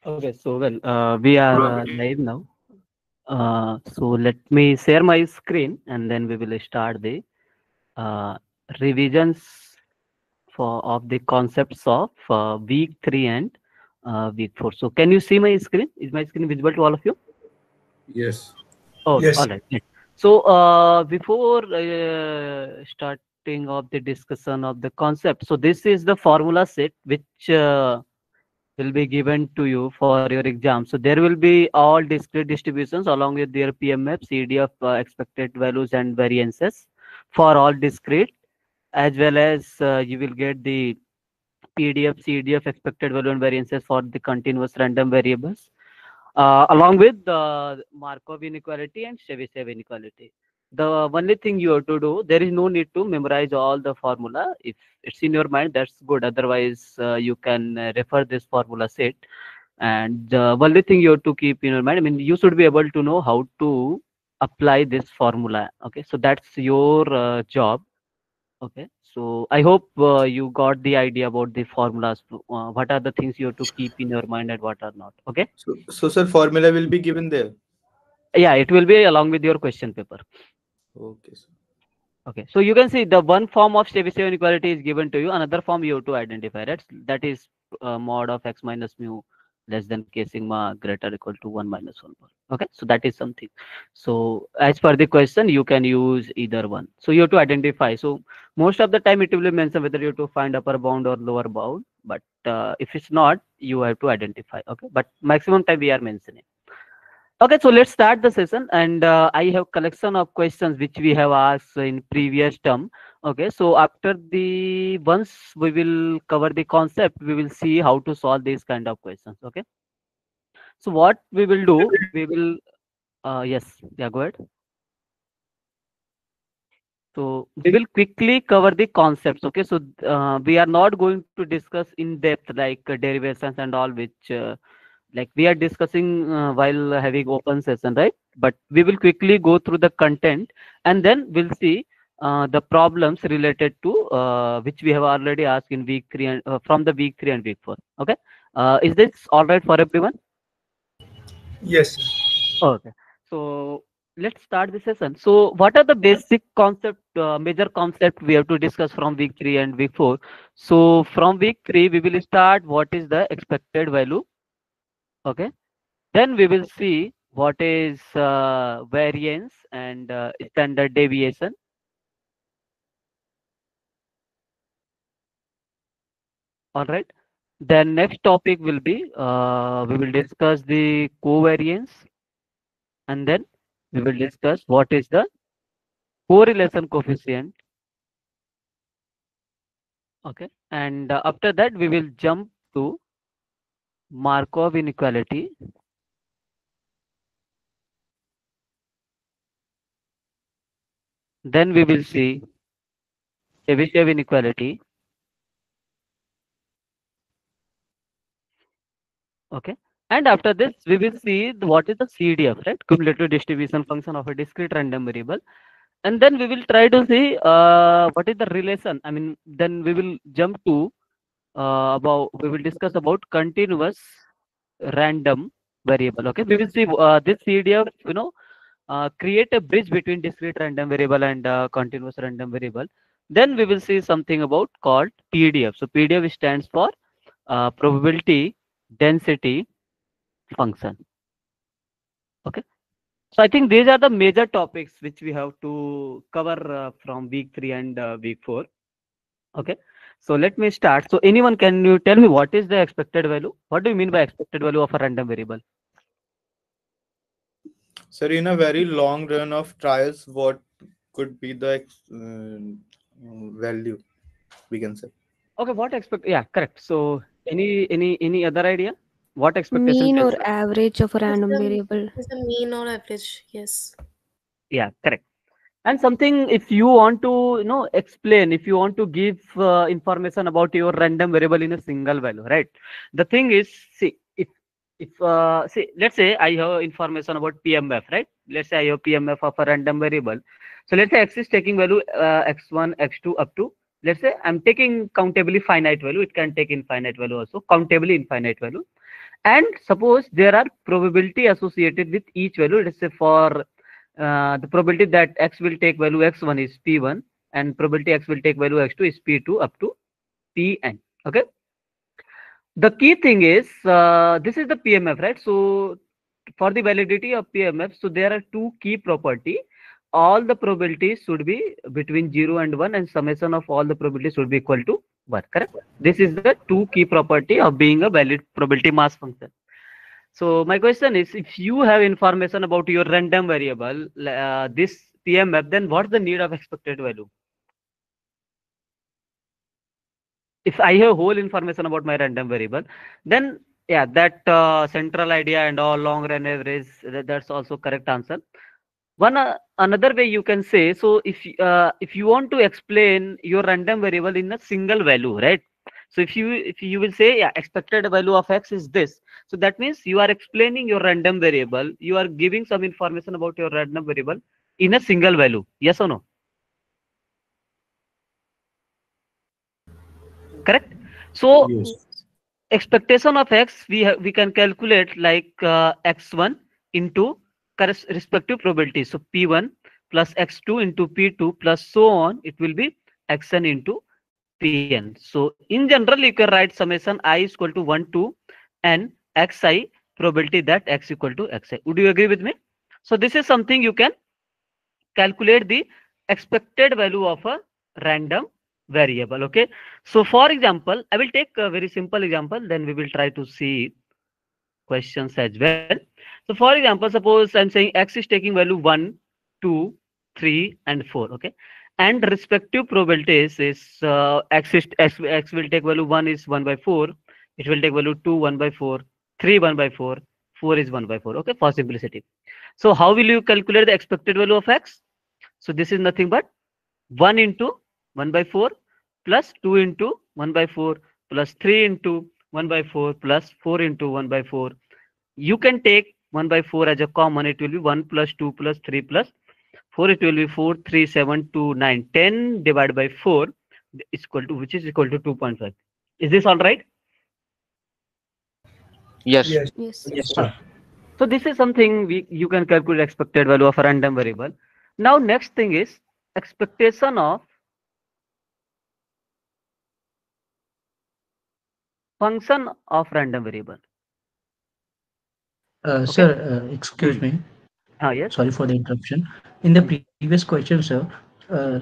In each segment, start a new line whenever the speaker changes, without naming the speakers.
Okay, so we are live now. So let me share my screen and then we will start the uh, revisions for of the concepts of week 3 and week 4. So can you see my screen? Is my screen visible to all of you?
Yes.
Okay, all
Yes.
right. Great. So before starting of the discussion of the concept, so this is the formula set which will be given to you for your exam. So there will be all discrete distributions along with their PMF, CDF, expected values and variances for all discrete, as well as you will get the PDF, CDF, expected value and variances for the continuous random variables, along with the Markov inequality and Chebyshev inequality. The only thing you have to do, there is no need to memorize all the formula. If it's in your mind, that's good. Otherwise, you can refer this formula set. And the only thing you have to keep in your mind, I mean, you should be able to know how to apply this formula. Okay, so that's your job. Okay, so I hope you got the idea about the formulas. What are the things you have to keep in your mind and what are not. Okay,
So sir, formula will be given there.
yeah, it will be along with your question paper.
Okay, sir.
Okay, so you can see the one form of Chebyshev inequality is given to you, another form you have to identify, right? That is mod of x minus mu less than k sigma greater equal to 1 minus 1 bar. Okay, so that is something. So as per the question, you can use either one. So you have to identify. So most of the time it will be mentioned whether you have to find upper bound or lower bound. But if it's not, you have to identify. Okay, but maximum time we are mentioning. Okay, so let's start the session, and I have collection of questions which we have asked in previous term. Okay, so after the once we will cover the concept, we will see how to solve these kind of questions. Okay, so what we will do, we will yes, yeah, go ahead. So we will quickly cover the concepts. Okay, so we are not going to discuss in depth like derivations and all, which like we are discussing while having open session, right? But we will quickly go through the content and then we'll see the problems related to which we have already asked in week 3 and from the week 3 and week 4. Okay, is this all right for everyone?
Yes.
Okay, so let's start the session. So what are the basic concept, major concept we have to discuss from week 3 and week 4? So from week 3 we will start what is the expected value. Okay, then we will see what is variance and standard deviation. All right. Then next topic will be we will discuss the covariance, and then we will discuss what is the correlation coefficient. Okay. And after that we will jump to Markov inequality. Then we will see Chebyshev inequality. Okay. And after this, we will see what is the CDF, right? Cumulative distribution function of a discrete random variable. And then we will try to see what is the relation. I mean, then we will jump to we will discuss about continuous random variable. Okay. We will see this CDF, create a bridge between discrete random variable and continuous random variable. Then we will see something about called PDF. So PDF stands for probability density function. Okay, so I think these are the major topics which we have to cover from week 3 and week 4. Okay, so let me start. So anyone, can you tell me what is the expected value? What do you mean by expected value of a random variable?
Sir, in a very long run of trials, what could be the value we can say?
Okay, what expect? Yeah, correct. So any other idea? What expectation
Mean
can?
or average of a
It's
random
a
variable.
it's a mean or average. Yes.
Yeah, correct. And something, if you want to explain, if you want to give information about your random variable in a single value, right? The thing is, see, if see, let's say I have information about PMF, right? Let's say I have PMF of a random variable. So let's say x is taking value x1 x2 up to, let's say I'm taking countably finite value. It can take infinite value also, countably infinite value. And suppose there are probability associated with each value. Let's say for the probability that x will take value x1 is p1, and probability x will take value x2 is p2 up to pn. Okay. The key thing is this is the PMF, right? So for the validity of PMF, so there are two key property. All the probabilities should be between 0 and 1, and summation of all the probabilities should be equal to 1. Correct? This is the two key property of being a valid probability mass function. So my question is, if you have information about your random variable, this PMF, then what's the need of expected value? If I have whole information about my random variable, then yeah, that central idea and all long run average, that's also correct answer. One another way you can say, so if you want to explain your random variable in a single value, right? So if you will say, yeah, expected value of x is this, so that means you are explaining your random variable, you are giving some information about your random variable in a single value. Yes or no? Correct. So
Yes.
Yes.
expectation of x, we can calculate like x1 into respective probability. So p1 plus x2 into p2 plus so on, it will be xn into pn. So in general, you can write summation I is equal to 1 to n xi, probability that x equal to xi. Would you agree with me? So this is something you can calculate the expected value of a random variable. Okay. So for example, I will take a very simple example, then we will try to see questions as well. So for example, suppose I'm saying x is taking value 1, 2, 3, and 4. Okay. And respective probabilities is x will take value 1 is 1 by 4. It will take value 2 1 by 4, 3 1 by 4, 4 is 1 by 4. Okay, for simplicity. So how will you calculate the expected value of x? So this is nothing but 1 into 1 by 4 plus 2 into 1 by 4 plus 3 into 1 by 4 plus 4 into 1 by 4. You can take 1 by 4 as a common. It will be 1 plus 2 plus 3 plus 4. It will be 4, 3, 7, 2, 9. 10 divided by 4 is equal to, which is equal to 2.5. Is this all right?
Yes.
Yes.
Yes.
Yes,
Ah,
sir.
so this is something you can calculate expected value of a random variable. Now next thing is expectation of function of random variable. Okay.
Sir, excuse
Hmm.
me.
Yes.
Sorry for the interruption. In the
Hmm.
previous question, sir,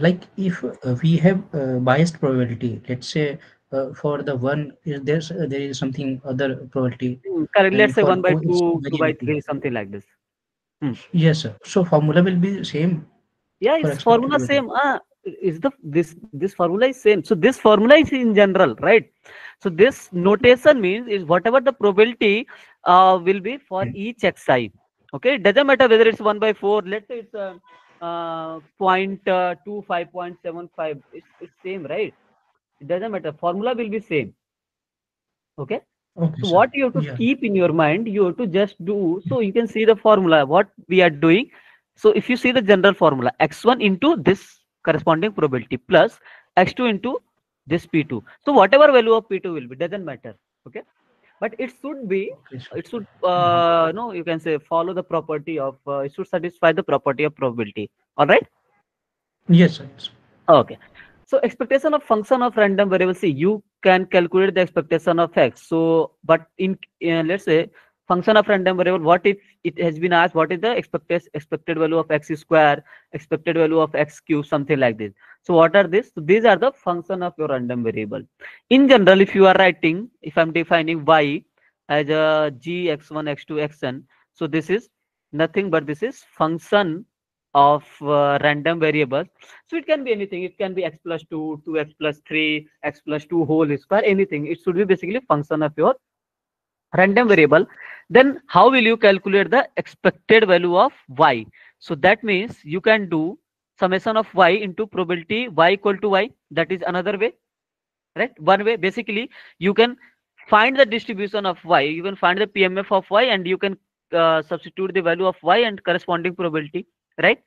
like if we have biased probability, let's say for the one is there is something other probability,
Correct. Let's
and
say
for
1 by
two it's
2, 2
very
by
negative.
3, something like this. Hmm.
Yes, sir. So formula will be the same
Yeah,
for
it's
expected
formula
value.
same. Is the this formula is same. So this formula is in general, right? So this notation means is whatever the probability will be for each xi. Okay, it doesn't matter whether it's 1 by 4. Let's say it's 0.25, 0.75. It's same, right? It doesn't matter. Formula will be same. Okay.
Okay,
So
sir.
what you have to
Yeah.
keep in your mind, you have to just do, so you can see the formula, what we are doing. So if you see the general formula, x1 into this corresponding probability plus x2 into this p2. So whatever value of p2 will be, doesn't matter. Okay. But it should be,
Okay, sir.
it should,
Mhm.
no, you can say follow the property of, it should satisfy the property of probability. All right.
Yes, sir. Yes.
Okay. So expectation of function of random variable. See, you can calculate the expectation of x. So, but in let's say function of random variable, what if it has been asked what is the expected value of x square, expected value of x cube, something like this. So what are these? So these are the function of your random variable. In general, if you are writing, if I'm defining y as a g x1 x2 xn, so this is nothing but this is function of random variables. So it can be anything. It can be x plus 2, 2x plus 3, x plus 2 whole square, anything. It should be basically function of your random variable. Then how will you calculate the expected value of y? So that means you can do summation of y into probability y equal to y. That is another way, right? One way, basically, you can find the distribution of y. You can find the PMF of y, and you can substitute the value of y and corresponding probability, right?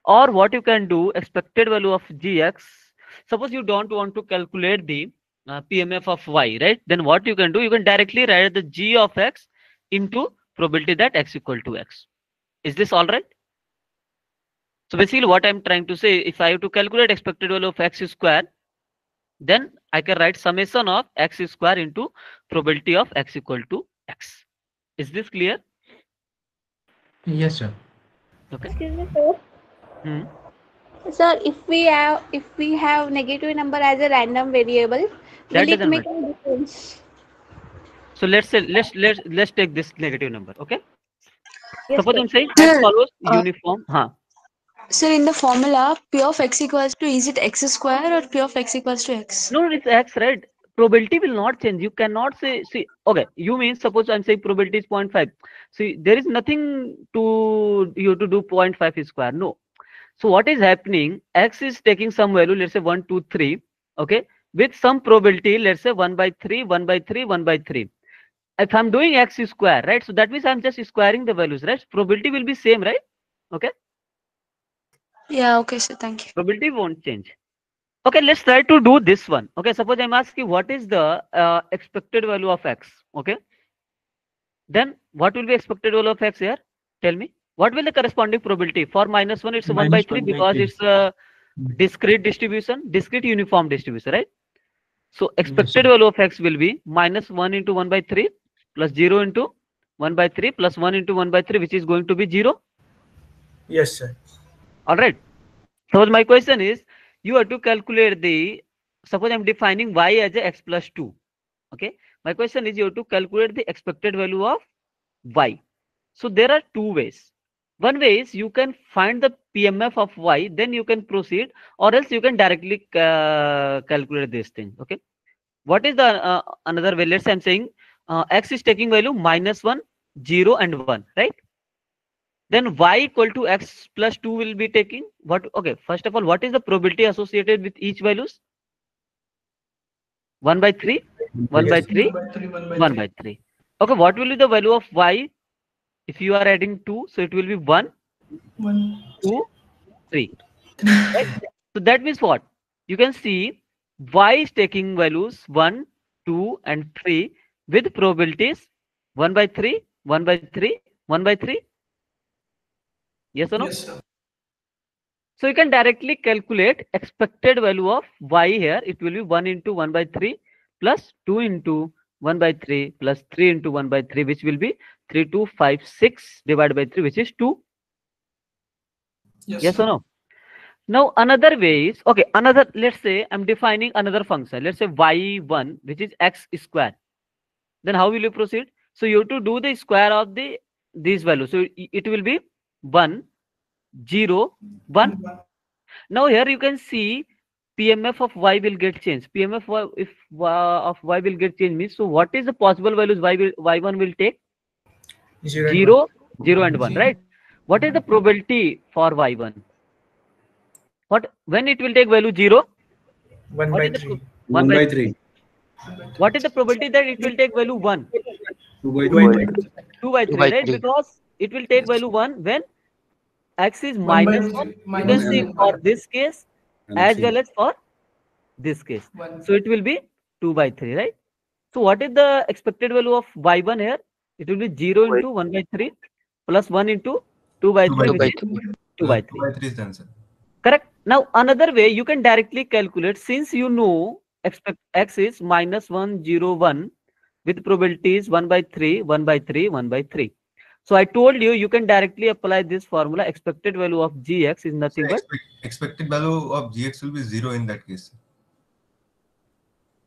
Or what you can do, expected value of gx. Suppose you don't want to calculate the PMF of y, right? Then what you can do, you can directly write the g of x into probability that x equal to x. Is this all right? So basically what I'm trying to say, if I have to calculate expected value of x square, then I can write summation of x square into probability of x equal to x. Is this clear?
Yes, sir.
Okay.
Excuse me, sir.
Hmm.
Sir, if we have negative number as a random variable,
That
will it
doesn't
make
matter.
a difference?
So let's say let's take this negative number. Okay.
Yes,
Suppose
sir.
I'm saying x
Sir,
follows
uh,
uniform. Huh.
sir, in the formula, P of x equals to, is it x square or P of x equals to x?
No, it's x, right? Probability will not change. You cannot say, see, okay, you mean suppose I'm saying probability is 0.5. See, there is nothing to you to do 0.5 square. No. So what is happening? X is taking some value, let's say 1, 2, 3. Okay. With some probability, let's say 1 by 3, 1 by 3, 1 by 3. If I'm doing x square, right? So that means I'm just squaring the values, right? Probability will be same, right? Okay.
Yeah, okay, sir, thank you.
Probability won't change. Okay, let's try to do this one. Okay, suppose I'm asking what is the expected value of x. Okay, then what will be expected value of x here? Tell me. What will the corresponding probability for -1? It's 1 by
Minus
3
1 by
because
3.
it's a discrete distribution, discrete uniform distribution, right? So
Yes,
expected
sir.
value of x will be -1 into 1 by 3 plus 0 into 1 by 3 plus 1 into 1 by 3, which is going to be 0.
Yes, sir.
All right. So my question is, you have to calculate the, suppose I'm defining y as a x plus 2. Okay. My question is, you have to calculate the expected value of y. So there are two ways. One way is you can find the PMF of y, then you can proceed, or else you can directly calculate this thing. Okay. What is the another way? Let's say I'm saying x is taking value -1, 0, and 1, right? Then y equal to x plus 2 will be taking what? Okay, first of all, what is the probability associated with each values? 1 by 3, 1 by
Yes.
3, 1 by 3. Okay, what will be the value of y if you are adding 2? So it will be 1, 2, 3. Right? So that means what? You can see y is taking values 1, 2, and 3 with probabilities 1 by 3, 1 by 3, 1 by 3. Yes or no?
Yes, sir.
So you can directly calculate expected value of y here. It will be 1 into 1 by 3 plus 2 into 1 by 3 plus 3 into 1 by 3, which will be 3, 2, 5, 6 divided by 3, which is 2. Yes or no? Now another way is, okay, another, let's say I'm defining another function. Let's say y1, which is x square. Then how will you proceed? So you have to do the square of these values. So it will be 1, 0, 1. Now here you can see PMF of y will get changed. PMF if of y will get changed means, so what is the possible values y1 will take?
0 and 1.
0, 0, and 1, right? What is the probability for y1? What, when it will take value 0?
1
What
by
is the
3.
1
1
by
by
3?
3,
What is the probability that it will take value 1?
2 by
2 by
3,
3.
2 by 3, right? Because it will take value 1 when x is -1. You can see for this case
and
as
3.
well as for this case. So it will be 2 by 3, right? So what is the expected value of y1 here? It will be 0 into 1 by 3 plus 1 into 2 by 3, which is 2 by 3.
2 by 3 is the answer.
Correct. Now another way you can directly calculate, since you know expect x is -1, 0, 1 with probabilities 1 by 3, 1 by 3, 1 by 3. So I told you, you can directly apply this formula. Expected value of gx is
So
nothing but,
expected value of gx will be 0 in that case.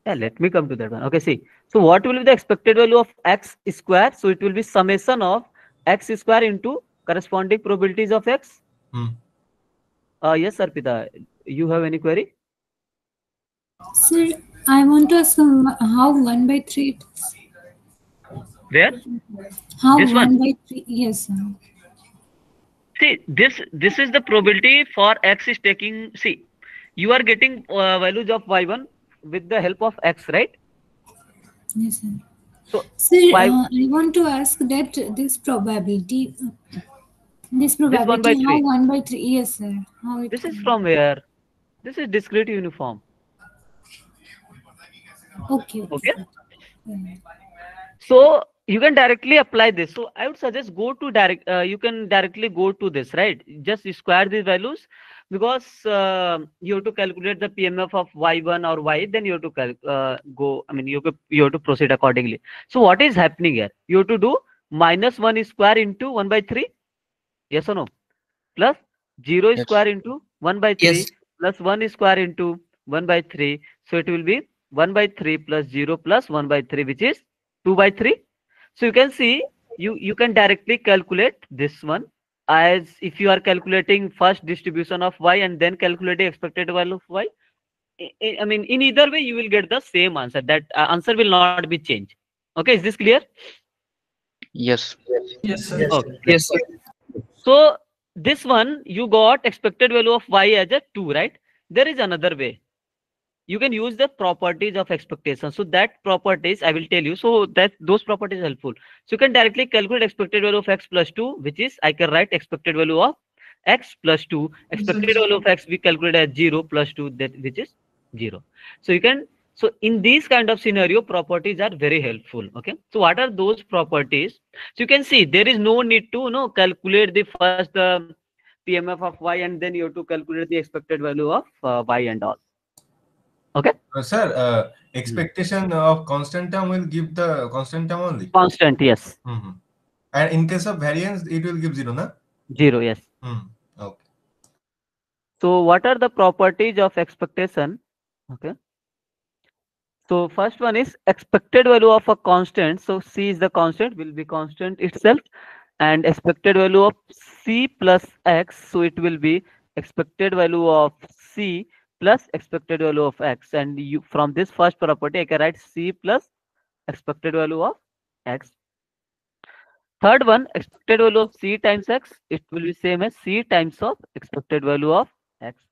yeah, let me come to that one. Okay, see. So what will be the expected value of x square? So it will be summation of x square into corresponding probabilities of x.
Hmm.
Yes, Arpita, you have any query?
Sir, I want to ask how 1 by 3 it is.
Where?
How
This
1
one.
by 3? Yes, sir.
See, this is the probability for x is taking. See, you are getting values of y1 with the help of x, right?
Yes, sir.
So
Sir,
y
I want to ask that this
this 1 by
probability, how
3.
1 by 3? Yes, sir. How it
This is
can
from where? This is discrete uniform.
Okay.
Okay.
Yeah.
So you can directly apply this. So I would suggest go to direct. You can directly go to this, right? Just square these values because you have to calculate the PMF of y1 or y. Then you have to go. I mean, you have to proceed accordingly. So what is happening here? You have to do -1 square into 1/3. Yes or no? Plus 0
Yes.
square into 1/3
Yes.
plus 1 square into 1/3. So it will be 1/3 plus 0 plus 1/3, which is 2/3. So you can see you can directly calculate this one as if you are calculating first distribution of y and then calculating expected value of y. I mean, in either way, you will get the same answer. That answer will not be changed. Okay, is this clear?
Yes.
Yes, sir.
Okay, great.
Yes, sir.
So this one you got expected value of y as a 2, right? There is another way. You can use the properties of expectation. So that properties I will tell you. So that those properties helpful. So you can directly calculate expected value of x plus 2, which is I can write expected value of x plus 2. Expected value of x we calculate as 0 plus 2, that which is 0. So you can, so in these kind of scenario, properties are very helpful. Okay. So what are those properties? So you can see there is no need to calculate the first PMF of y and then you have to calculate the expected value of y and all. Okay.
Sir,
Hmm.
expectation of constant term will give the constant term only.
Constant, yes.
Mm-hmm. And in case of variance, it will give 0, na?
0, yes.
Okay.
So what are the properties of expectation? Okay. So first one is expected value of a constant. So C is the constant, will be constant itself, and expected value of C plus X. So it will be expected value of C plus expected value of X. And you from this first property, I can write C plus expected value of X. Third one, expected value of C times X. It will be same as C times of expected value of X.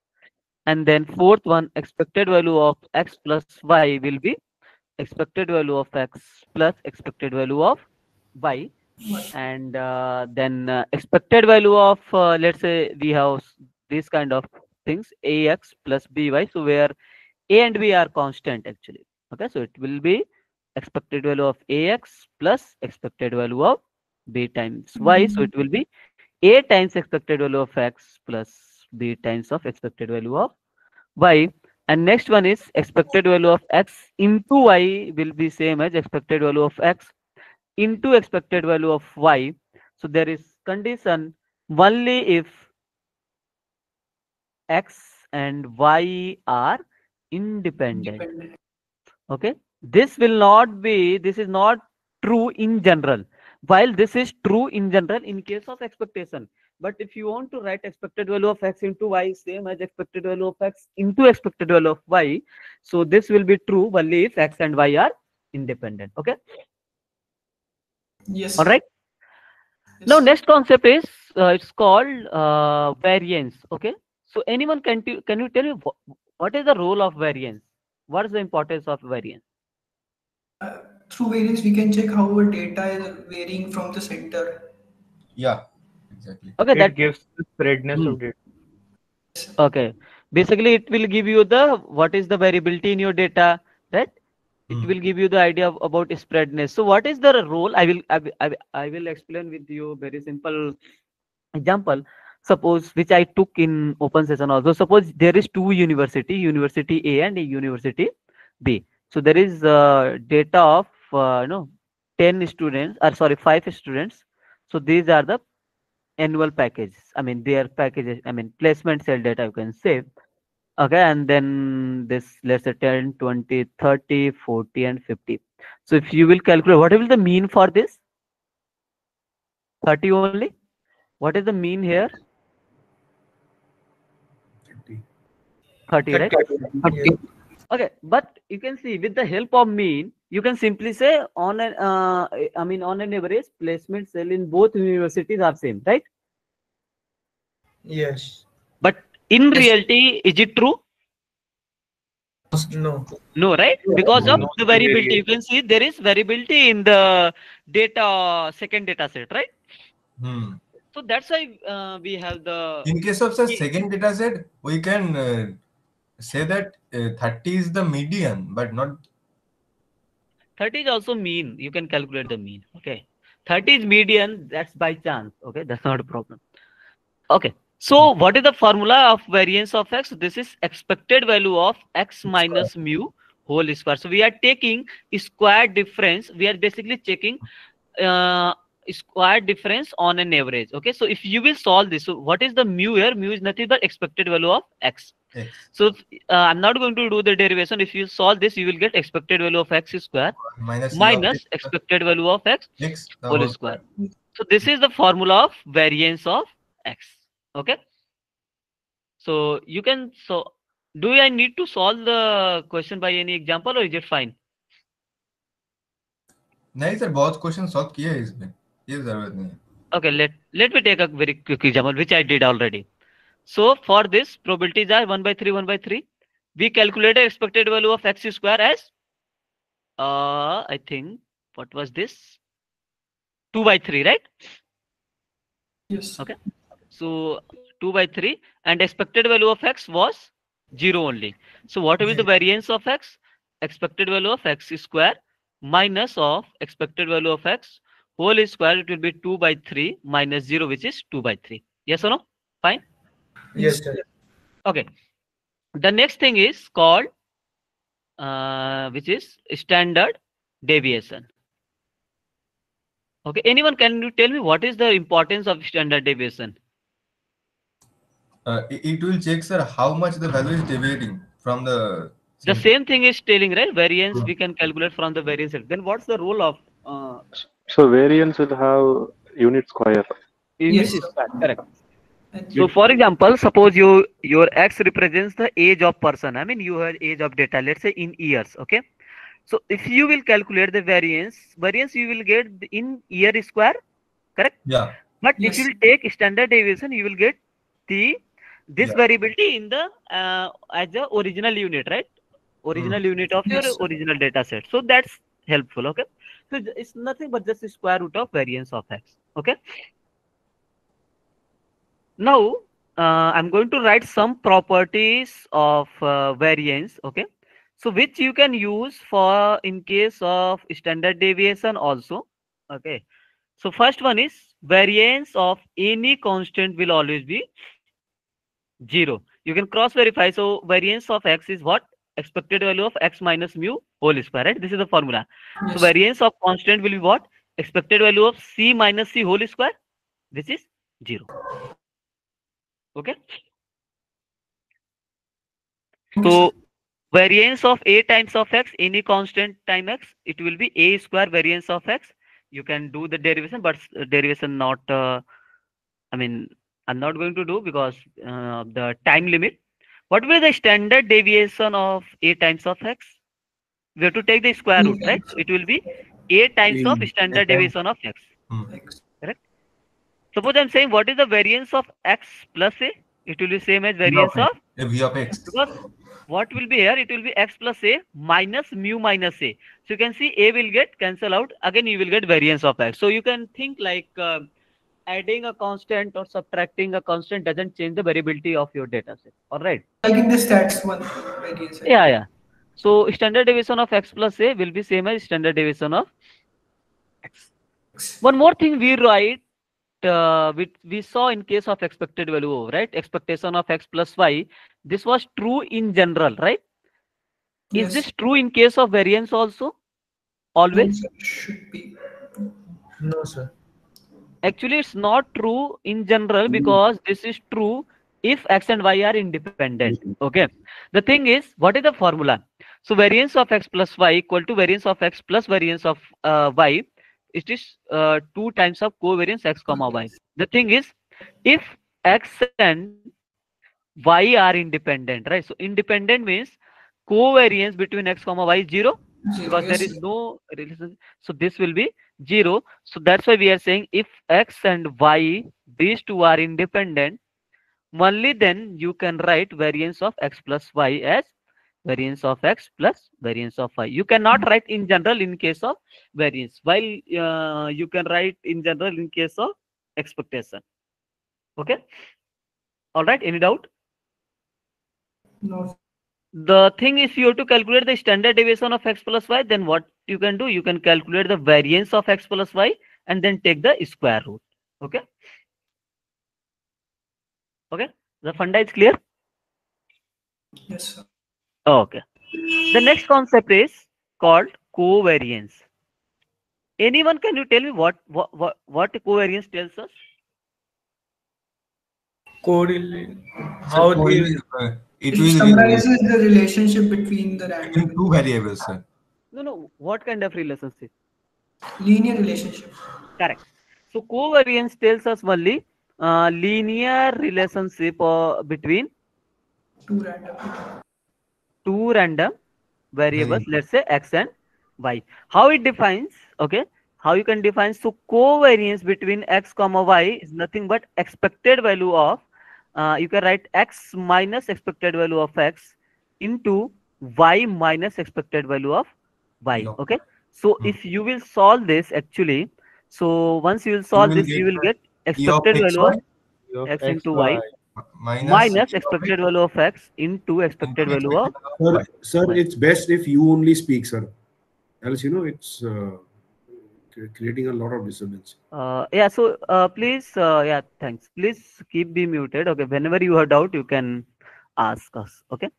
And then fourth one, expected value of X plus Y will be expected value of X plus expected value of Y. And then expected value of, let's say we have these kind of things, AX plus BY. So where A and B are constant actually. Okay, so it will be expected value of AX plus expected value of B times Y. So it will be A times expected value of X plus B times of expected value of Y. And next one is expected value of X into Y will be same as expected value of X into expected value of Y. So there is condition only if X and Y are independent. Okay, this is not true in general, while this is true in general in case of expectation. But if you want to write expected value of X into Y same as expected value of X into expected value of Y, so this will be true only if X and Y are independent. Okay,
Yes,
all
sir.
right. Now
Yes.
next concept is it's called variance. Okay, so anyone can you tell me what is the role of variance? What is the importance of variance?
Through variance, we can check how our data is varying from the center.
Yeah, exactly.
Okay,
It
that.
gives the spreadness
Hmm.
of data.
Okay. Basically, it will give you the what is the variability in your data, right? It will give you the idea about spreadness. So, what is the role? I will explain with you very simple example. Suppose which I took in open session also. Suppose there is two University A and a University B. So there is data of 10 students, or sorry, 5 students. So these are the annual packages. I mean, their packages, I mean, placement cell data, you can say. Okay, and then this, let's say 10, 20, 30, 40, and 50. So if you will calculate, what will the mean for this? 30 only? What is the mean here? 30, right?
30. Yes.
Okay, but you can see with the help of mean, you can simply say on an, I mean, on an average, placement cell in both universities are same, right?
Yes.
But in reality, is it true?
No.
No, right? Because of
Not
the variability. You
variation.
can see there is variability in the data, second data set, right? So that's why we have the
In case of the second data set, we can say that 30 is the median, but not
30 is also mean. You can calculate the mean. Okay. 30 is median. That's by chance. Okay. That's not a problem. Okay. So what is the formula of variance of x? This is expected value of x minus mu whole square. So we are taking square difference. We are basically checking uh, square difference on an average. Okay. So if you will solve this, so what is the mu here? Mu is nothing but expected value of x.
X
So I'm not going to do the derivation. If you solve this, you will get expected value of x square
minus E of
minus expected value of x
X the
whole
whole
square.
square.
So this is the formula of variance of x. Okay. So you can, so do I need to solve the question by any example or is it fine?
नहीं sir बहुत question solve किए हैं इसमें ये जरूरत नहीं है.
Okay, let me take a very quick example which I did already. So for this, probabilities are 1 by 3, 1 by 3. We calculated expected value of x square as I think what was this? 2 by 3, right?
Yes.
Okay. So 2 by 3 and expected value of x was 0 only. So what will be the variance of x? Expected value of x square minus of expected value of x whole square. It will be 2 by 3 minus 0, which is 2 by 3. Yes or no? Fine.
Yes sir.
Okay. The next thing is called which is standard deviation. Okay. Anyone, can you tell me what is the importance of standard deviation?
It will check sir how much the value is deviating from the
The
same.
same thing is telling, right? Variance we can calculate from the variance. Then what's the role of
So variance will have unit square.
unit
Yes.
square? Correct.
And
So for example, suppose your x represents the age of person. I mean, you have age of data, let's say in years. Okay. So if you will calculate the variance you will get in year square, correct?
Yeah.
But if
yes.
you will take standard deviation, you will get this
Yeah.
variability in the as the original unit, right? Original unit of your
Yes.
original data set. So that's helpful. Okay. So it's nothing but just the square root of variance of x. Okay. Now I'm going to write some properties of variance. Okay. So which you can use for in case of standard deviation also. Okay. So first one is variance of any constant will always be 0. You can cross verify. So variance of x is what? Expected value of x minus mu whole square, right? This is the formula. So
Yes.
variance of constant will be what? Expected value of c minus c whole square. This is 0. Okay.
Okay,
So
sir.
variance of a times of x, any constant time x, it will be a square variance of x. You can do the derivation, but derivation not, I mean, I'm not going to do because the time limit. What will be the standard deviation of a times of x? We have to take the square root, right? So it will be a times of standard deviation of x.
X.
Correct? Suppose I'm saying what is the variance of x plus a? It will be same as variance of,
V of X.
because what will be here? It will be x plus a minus mu minus a. So you can see a will get cancel out. Again, you will get variance of x. So you can think like adding a constant or subtracting a constant doesn't change the variability of your data set. All right.
Like in the stats one variance.
Yeah, yeah. So standard deviation of x plus a will be same as standard deviation of x. One more thing we write, we saw in case of expected value, right? Expectation of x plus y. This was true in general, right? Is
Yes.
this true in case of variance also?
No,
Always?
sir. Should be.
No sir.
Actually, it's not true in general because this is true if x and y are independent. Okay. The thing is, what is the formula? So variance of x plus y equal to variance of x plus variance of y. It is 2 times of covariance x comma y. The thing is, if x and y are independent, right? So independent means covariance between x comma y is 0
Zero.
because there
Yes.
is no relation. So this will be 0. So that's why we are saying if x and y, these two are independent, only then you can write variance of x plus y as variance of x plus variance of y. You cannot write in general in case of variance, while you can write in general in case of expectation. Okay. All right. Any doubt?
No.
The thing is, you have to calculate the standard deviation of x plus y, then what you can do, you can calculate the variance of x plus y and then take the square root. Okay. Okay. The funda is clear.
Yes, sir.
Okay. The next concept is called covariance. Anyone, can you tell me what covariance tells us?
Correlate.
So
How they
it
it
will
summarizes the relationship between the
between
random
two variables, sir.
No. What kind of relationship?
linear relationship.
Correct. So covariance tells us only linear relationship between
Two random.
two random variables,
Variable.
let's say x and y. How it defines? Okay. How you can define? So covariance between x comma y is nothing but expected value of, you can write x minus expected value of x into y minus expected value of y.
No.
Okay. So
Hmm.
if you will solve this actually, so once you will
You
solve
will
this,
get
you will get
E of
expected value
xy
of
E of
x
x,
into y
y.
minus
minus
E of x
expected value of x into
into
expected value of
expected value of y.
Sir,
y.
it's best if you only speak, sir. Else, it's creating a lot of disturbance.
Yeah, so please, yeah, thanks. Please keep be muted. Okay, whenever you have doubt, you can ask us. Okay,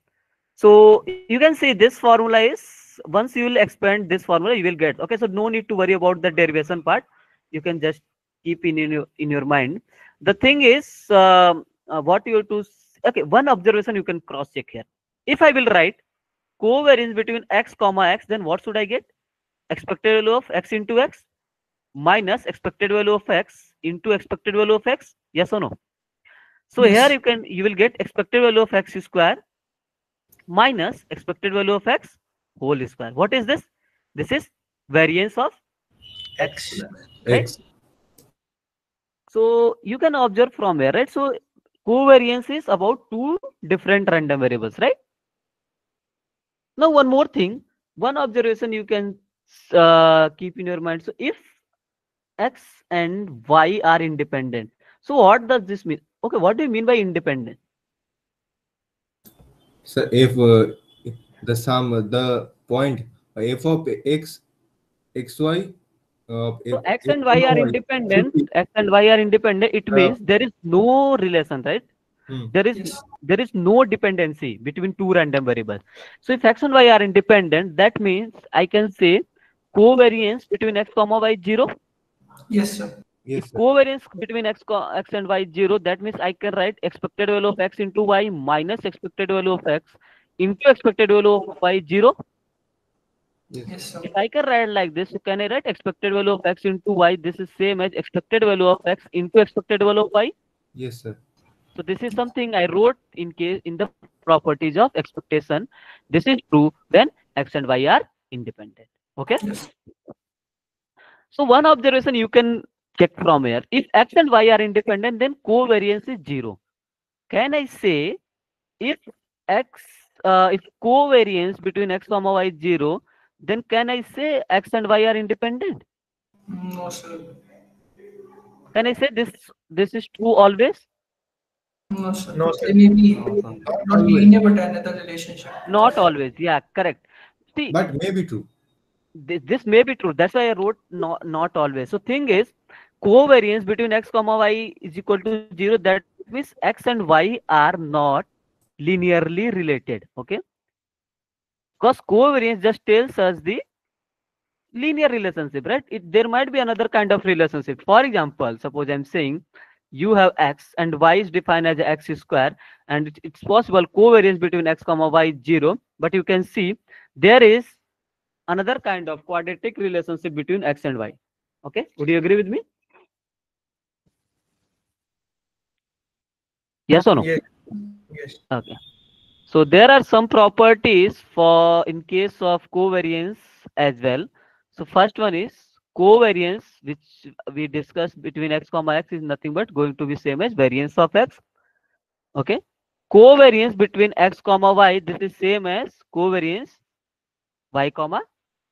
so you can see this formula is, once you will expand this formula, you will get. Okay, so no need to worry about the derivation part. You can just keep in your mind. The thing is, what you have to. Okay, one observation you can cross check here. If I will write covariance between x comma x, then what should I get? Expected value of x into x minus expected value of x into expected value of x. Yes or no? So here
Yes.
you will get expected value of x square minus expected value of x whole square. What is this? This is variance of x
X.
square, right?
X.
So you can observe from here, right? So covariance is about two different random variables, right? Now one more thing, one observation you can keep in your mind. So if x and y are independent, so what does this mean? Okay, what do you mean by independent?
So if the sum, the point f of x xy,
So
if
x
x
and y
comma
are
y should
independent.
be
X and y are independent. It
uh,
means there is no relation, right?
hmm.
There is
Yes.
there is no dependency between two random variables. So if x and y are independent, that means I can say covariance between x comma y is 0.
Yes, sir.
Yes,
If
sir.
covariance between x and y is 0, that means I can write expected value of x into y minus expected value of x into expected value of y is 0.
Yes,
Yes, sir.
If I can write like this, so can I write expected value of x into y? This is same as expected value of x into expected value of y.
yes, sir.
So this is something I wrote in case in the properties of expectation. This is true when x and y are independent. Okay.
Yes.
So one observation you can check from here. If x and y are independent, then covariance is 0. Can I say if x if covariance between x comma y is 0, then can I say x and y are independent?
No, sir.
Can I say this is true always?
No, sir.
No,
They
sir.
may be
No, sir.
Not
not
always,
linear, but another relationship.
Not always. Yeah, correct. See,
but maybe true.
this may be true. That's why I wrote not always. So thing is, covariance between x comma y is equal to 0. That means x and y are not linearly related. Okay, because covariance just tells us the linear relationship, right? There might be another kind of relationship. For example, suppose I'm saying you have x and y is defined as x square, and it's possible covariance between x comma y is 0, but you can see there is another kind of quadratic relationship between x and y. Okay, would you agree with me? Yes or no?
Yes. Yes.
Okay, so there are some properties for in case of covariance as well. So first one is covariance, which we discussed between x comma x is nothing but going to be same as variance of x. Okay, covariance between x comma y, this is same as covariance y comma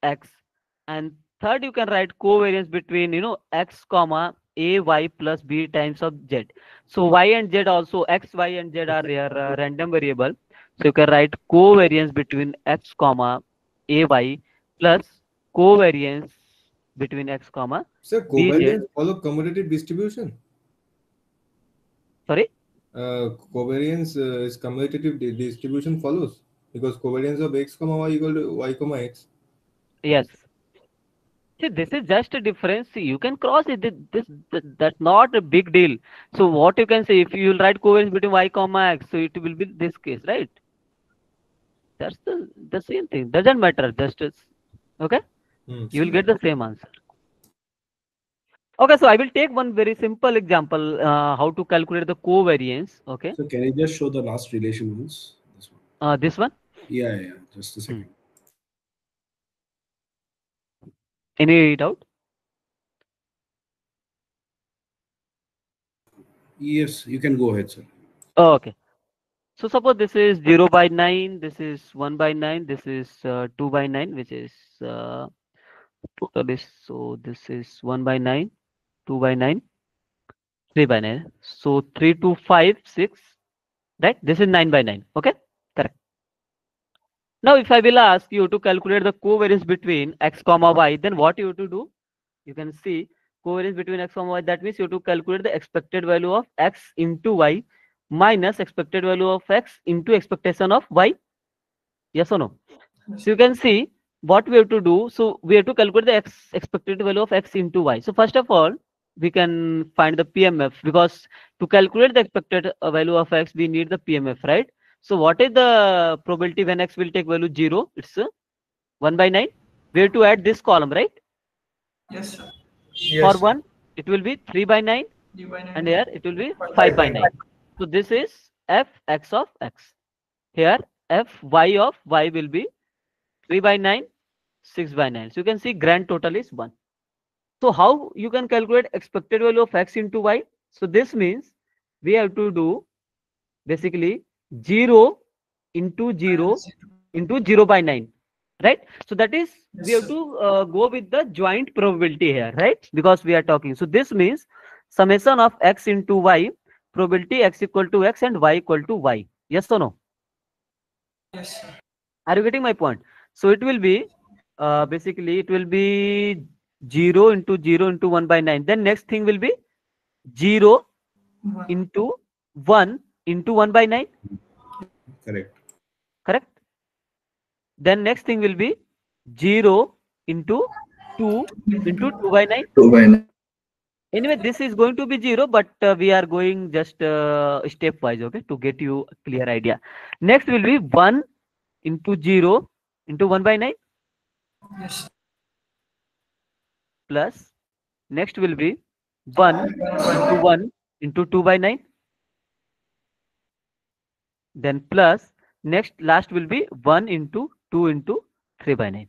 x. And third, you can write covariance between x comma a y plus b times of z. So y and z also, x, y and z are their random variable. So you can write covariance between x comma a y plus covariance between x comma
Sir,
bz.
covariance follow commutative distribution.
Sorry.
Covariance is commutative distribution follows because covariance of x comma y equal to y comma x.
Yes. See, this is just a difference. See, you can cross it. That's not a big deal. So what you can say, if you will write covariance between y comma x, so it will be this case, right? That's the same thing. Doesn't matter. Just okay. You will get the same answer. Okay, so I will take one very simple example. How to calculate the covariance. Okay.
So can you just show the last relation once? This one.
This one.
Yeah. Just a second.
Any doubt?
Yes, you can go ahead, sir.
Oh, okay. So suppose this is 0 by 9, this is 1 by 9, this is 2 by 9, which is total is, so this is 1 by 9, 2 by 9, 3 by 9. So 3, 2, 5, 6, right? This is 9 by 9. Okay, correct. Now if I will ask you to calculate the covariance between x comma y, then what you have to do? You can see covariance between x comma y. That means you have to calculate the expected value of x into y minus expected value of x into expectation of y. Yes or no? So you can see what we have to do. So we have to calculate the expected value of x into y. So first of all, we can find the PMF, because to calculate the expected value of x, we need the PMF, right? So what is the probability when x will take value 0? It's 1 by 9. We have to add this column, right?
Yes, sir.
For
Yes.
1, it will be 3 by 9,
3 by 9.
and here it will be 5 by 9. So this is fx of x. Here fy of y will be 3 by 9, 6 by 9. So you can see grand total is 1. So how you can calculate expected value of x into y? So this means we have to do basically 0 into 0 into 0 by 9, right? So that is, we have to go with the joint probability here, right? Because we are talking. So this means summation of x into y, probability x equal to x and y equal to y. Yes or no?
Yes, sir.
Are you getting my point? So it will be basically it will be 0 into 0 into 1 by 9. Then next thing will be 0
1.
into 1 into 1 by 9.
Correct.
Correct. Then next thing will be 0 into 2 into 2 by 9.
2 by 9.
Anyway, this is going to be 0, but we are going just stepwise, okay, to get you a clear idea. Next will be 1 into 0 into 1 by 9
Yes.
plus next will be 1 into 1 into 2 by 9. Then plus next last will be 1 into 2 into 3 by 9.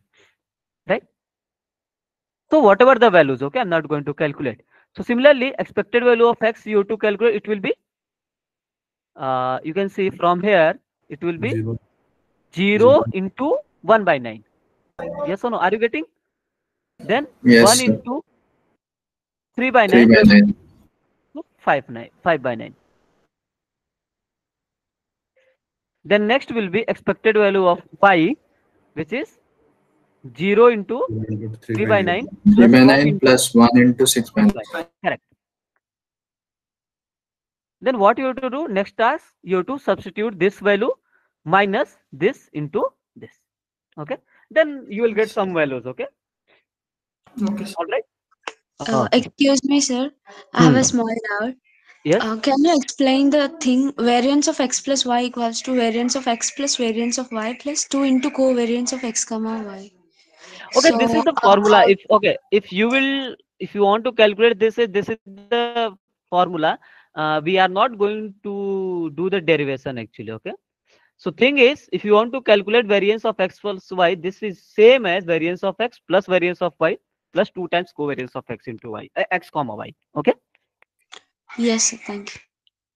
Right? So whatever the values, okay, I'm not going to calculate. So similarly, expected value of x you have to calculate, it will be you can see from here, it will be
0.
0 into 1 by 9. Yes or no? Are you getting? Then
Yes,
1
sir.
into 3 by
3
9,
by 9.
so 5 by 9. Then next will be expected value of y, which is 0 into
3
3
by
by
9.
9
3
plus
by
1
9
into
plus 1 into 6 by 9.
6 by 9. Correct. Then what you have to do next task, you have to substitute this value minus this into this. Okay. Then you will get some values. Okay.
Okay, sir.
All right. Okay.
Excuse me, sir. I have a small doubt.
Yes.
Can you explain the thing variance of x plus y equals to variance of x plus variance of y plus 2 into covariance of x comma y?
Okay.
So,
This is the formula. If okay, if you will, if you want to calculate this is the formula. We are not going to do the derivation actually. Okay. So thing is, if you want to calculate variance of x plus y, this is same as variance of x plus variance of y plus 2 times covariance of x into y, x comma y. Okay.
yes, sir, thank you.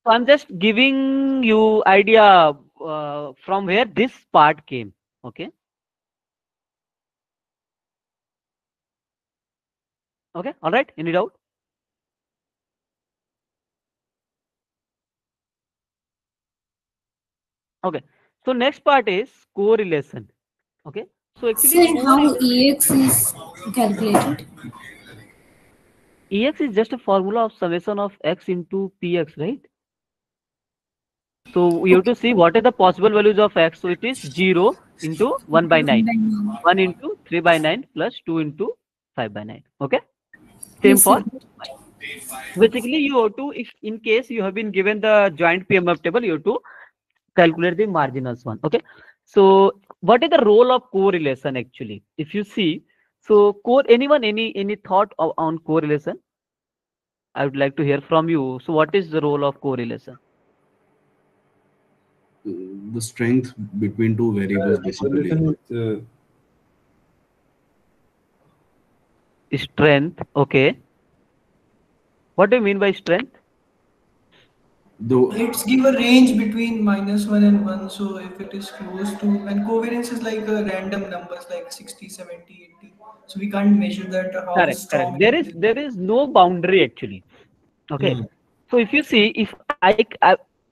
So I'm just giving you idea from where this part came. Okay. Okay. All right. Any doubt? Okay. So next part is correlation. Okay. So actually,
Sir, how EX is calculated?
EX is just a formula of summation of x into px, right? So you have to
Okay.
see what are the possible values of x. So it is 0 into 1 by 9, 1 into 3 by 9 plus 2 into 5 by 9. Okay. Same
Yes,
for
sir.
y. Basically, you have to, if in case you have been given the joint PMF table, you have to calculate the marginals one. Okay. So what is the role of correlation actually? If you see, so core anyone any thought on correlation? I would like to hear from you. So what is the role of correlation?
The strength between two variables, basically.
Correlation is
Strength. Okay. What do you mean by strength?
Though
It's give a range between -1 and 1. So if it is close to, and covariance is like a random numbers like 60, 70, 80. So we can't measure that how
Correct, correct.
strong
There
it
is
is.
there is no boundary actually. Okay.
hmm.
So if you see, if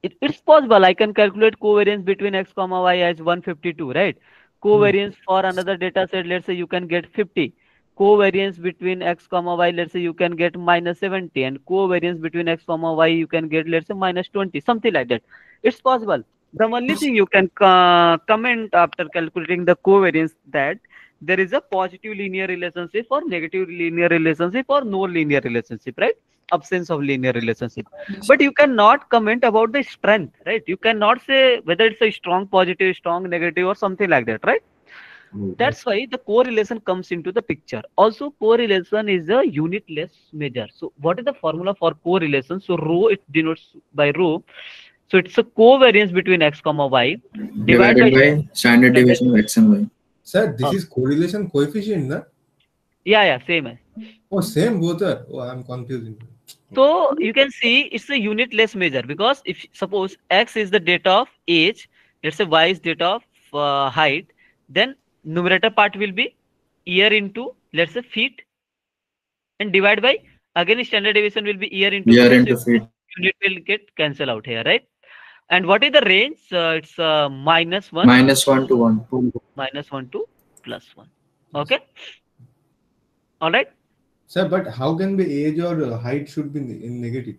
it's possible, I can calculate covariance between x comma y as 152, right?
Hmm.
Covariance for another data set, let's say you can get 50. Covariance between x comma y, let's say you can get -70, and covariance between x comma y you can get, let's say, -20, something like that. It's possible. The only thing you can comment after calculating the covariance that there is a positive linear relationship or negative linear relationship or no linear relationship, right? Absence of linear relationship.
Yes.
But you cannot comment about the strength, right? You cannot say whether it's a strong positive, strong negative, or something like that, right?
okay.
That's why the correlation comes into the picture. Also, correlation is a unitless measure. So what is the formula for correlation? So rho, it denotes by rho. So it's a covariance between x comma y divided
divided
by
by standard
standard.
deviation of x and y.
Sir, this
Oh,
is correlation coefficient, na?
yeah, yeah, same as.
Oh, same both are. Oh, I'm confusing.
So you can see it's a unitless measure because if suppose x is the data of age, let's say y is data of height, then numerator part will be year into, let's say, feet, and divide by, again standard deviation will be year into
Year
feet. So
into feet.
unit will get cancelled out here, right? And what is the range? It's -1,
-1 to 1.
-1 to +1. Okay, all right.
Sir, but how can be age or height should be in negative?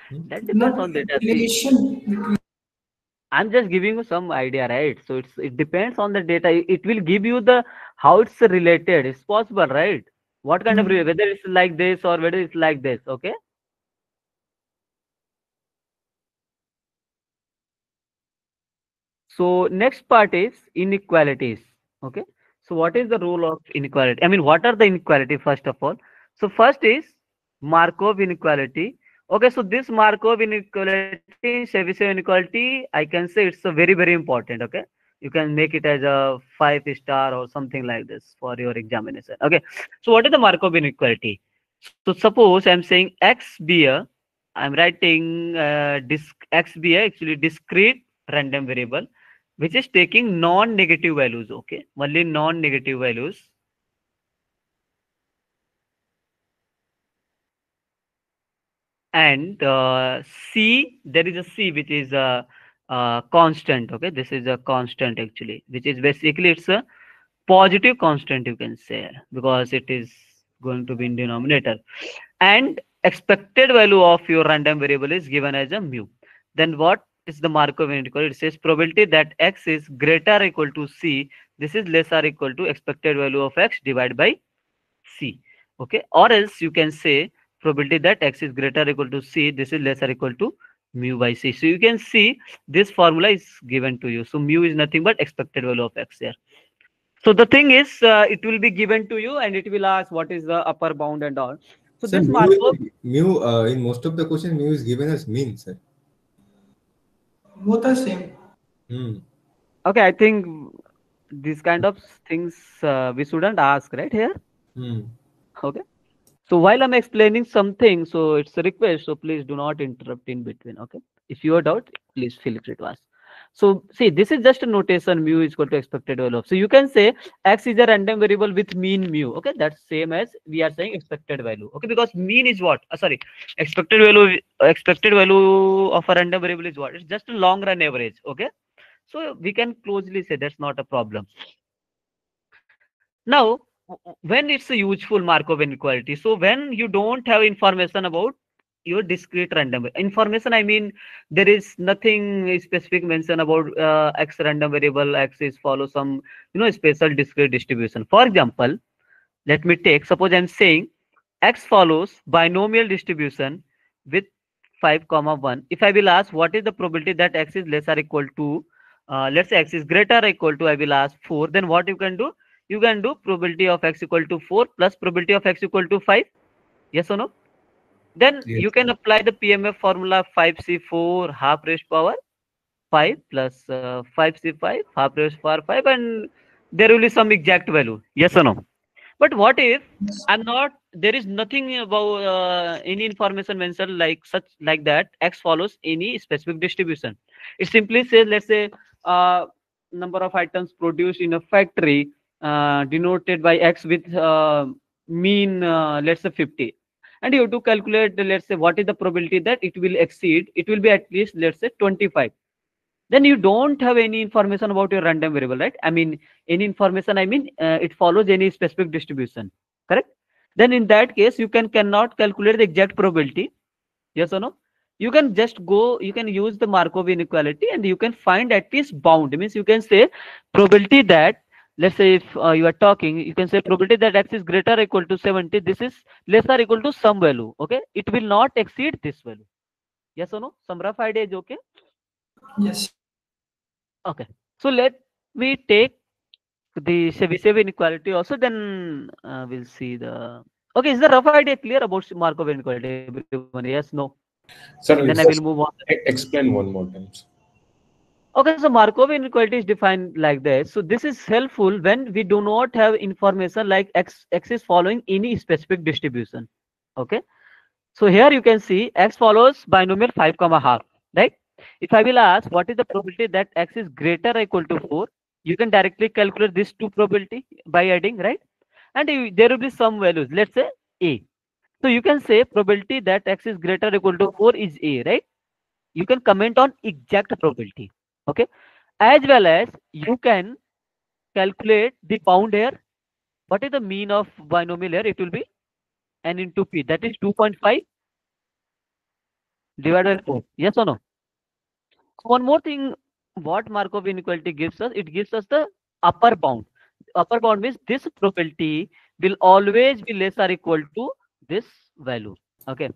Hmm?
That depends
Not
on data. See,
relation between.
I'm just giving you some idea, right? So it depends on the data. It will give you the how it's related. It's possible, right? What kind of whether it's like this or whether it's like this. Okay. So next part is inequalities. Okay. So what is the role of inequality? I mean, what are the inequality first of all? So first is Markov inequality. Okay, so this Markov inequality, Chebyshev inequality, I can say it's a very important. Okay, you can make it as a 5 star or something like this for your examination. Okay, so what is the Markov inequality? So suppose I'm saying x be a, I'm writing x be a actually discrete random variable which is taking non-negative values. Okay, only non-negative values. And c, there is a c which is a constant. Okay, this is a constant actually, which is basically it's a positive constant, you can say, because it is going to be in denominator. And expected value of your random variable is given as a mu. Then what is the Markov inequality? It says probability that x is greater or equal to c, this is less or equal to expected value of x divided by c. Okay, or else you can say probability that x is greater or equal to c, this is less or equal to mu by c. So you can see this formula is given to you. So mu is nothing but expected value of x here. So the thing is, it will be given to you and it will ask what is the upper bound and all. So
Sir,
this Markov,
in most of the questions, mu is given as mean, sir.
Both are same.
Hmm.
okay, I think these kind of things we shouldn't ask right here.
Hmm.
Okay. So while I'm explaining something, so it's a request, so please do not interrupt in between. Okay. If you are doubt, please feel free to ask. So see, this is just a notation mu is equal to expected value of. So you can say x is a random variable with mean mu. Okay, that's same as we are saying expected value. Okay, because mean is what? Sorry, expected value of a random variable is what? It's just a long run average. Okay, So we can closely say that's not a problem. Now, when it's a useful Markov inequality, so when you don't have information about your discrete random information, I mean there is nothing specific mention about x random variable x is follow some special discrete distribution. For example, let me take, suppose I'm saying x follows binomial distribution with 5 comma 1. If I will ask what is the probability that x is less or equal to let's say x is greater or equal to, I will ask 4, then what you can do, you can do probability of x equal to 4 plus probability of x equal to 5. Yes or no? Then
Yes.
you can apply the PMF formula 5c4 half raised power 5 plus 5c5 half raised power 5, and there will be some exact value. Yes or no? But what if I'm not, there is nothing about any information mentioned like such like that x follows any specific distribution. It simply says, let's say, uh, number of items produced in a factory denoted by x with mean, let's say 50. And you have to calculate, let's say, what is the probability that it will exceed, it will be at least, let's say, 25. Then you don't have any information about your random variable, right? I mean, any information, I mean, it follows any specific distribution, correct? Then in that case, you cannot calculate the exact probability. Yes or no? You can just go, you can use the Markov inequality and you can find at least bound. Means you can say probability that, let's say if you are talking, you can say probability that x is greater or equal to 70, this is less or equal to some value, okay? It will not exceed this value. Yes or no? Some rough idea is okay?
Yes.
Okay. So let me take the Chebyshev inequality also, then we'll see the... Okay, is the rough idea clear about Markov inequality, everyone? Yes, no?
Sir,
Then I will
just
move on.
explain one more time.
Okay, so Markov inequality is defined like this. So this is helpful when we do not have information like x is following any specific distribution. Okay. So here you can see x follows binomial 5 comma half, right? If I will ask what is the probability that x is greater or equal to 4, you can directly calculate this two probability by adding, right? And there will be some values, let's say a. So you can say probability that x is greater or equal to 4 is a, right? You can comment on exact probability, okay? As well as you can calculate the bound here. What is the mean of binomial here? It will be n into p, that is 2.5 divided by 4. Yes or no? One more thing, what Markov inequality gives us, it gives us the upper bound. Upper bound means this probability will always be less or equal to this value. Okay.